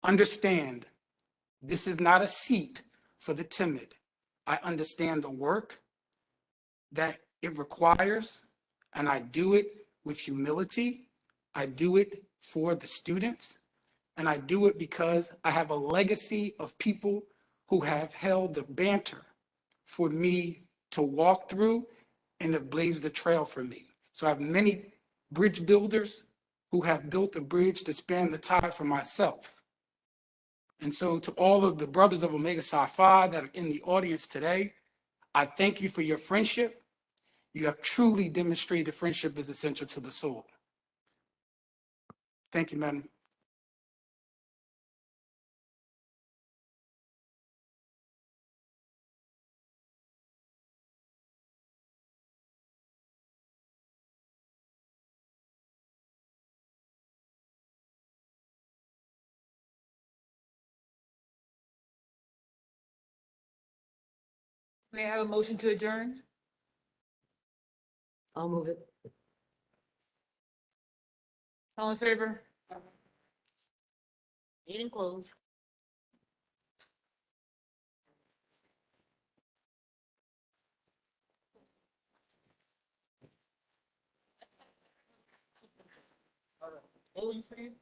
understand This is not a seat for the timid. I understand the work that it requires, and I do it with humility. I do it for the students, and I do it because I have a legacy of people who have held the banter for me to walk through and have blazed the trail for me. So I have many bridge builders who have built a bridge to span the tide for myself. And so to all of the brothers of Omega Psi Phi that are in the audience today, I thank you for your friendship. You have truly demonstrated friendship is essential to the soul. Thank you, Madam. May I have a motion to adjourn? I'll move it. All in favor? Meeting closed. What were you saying?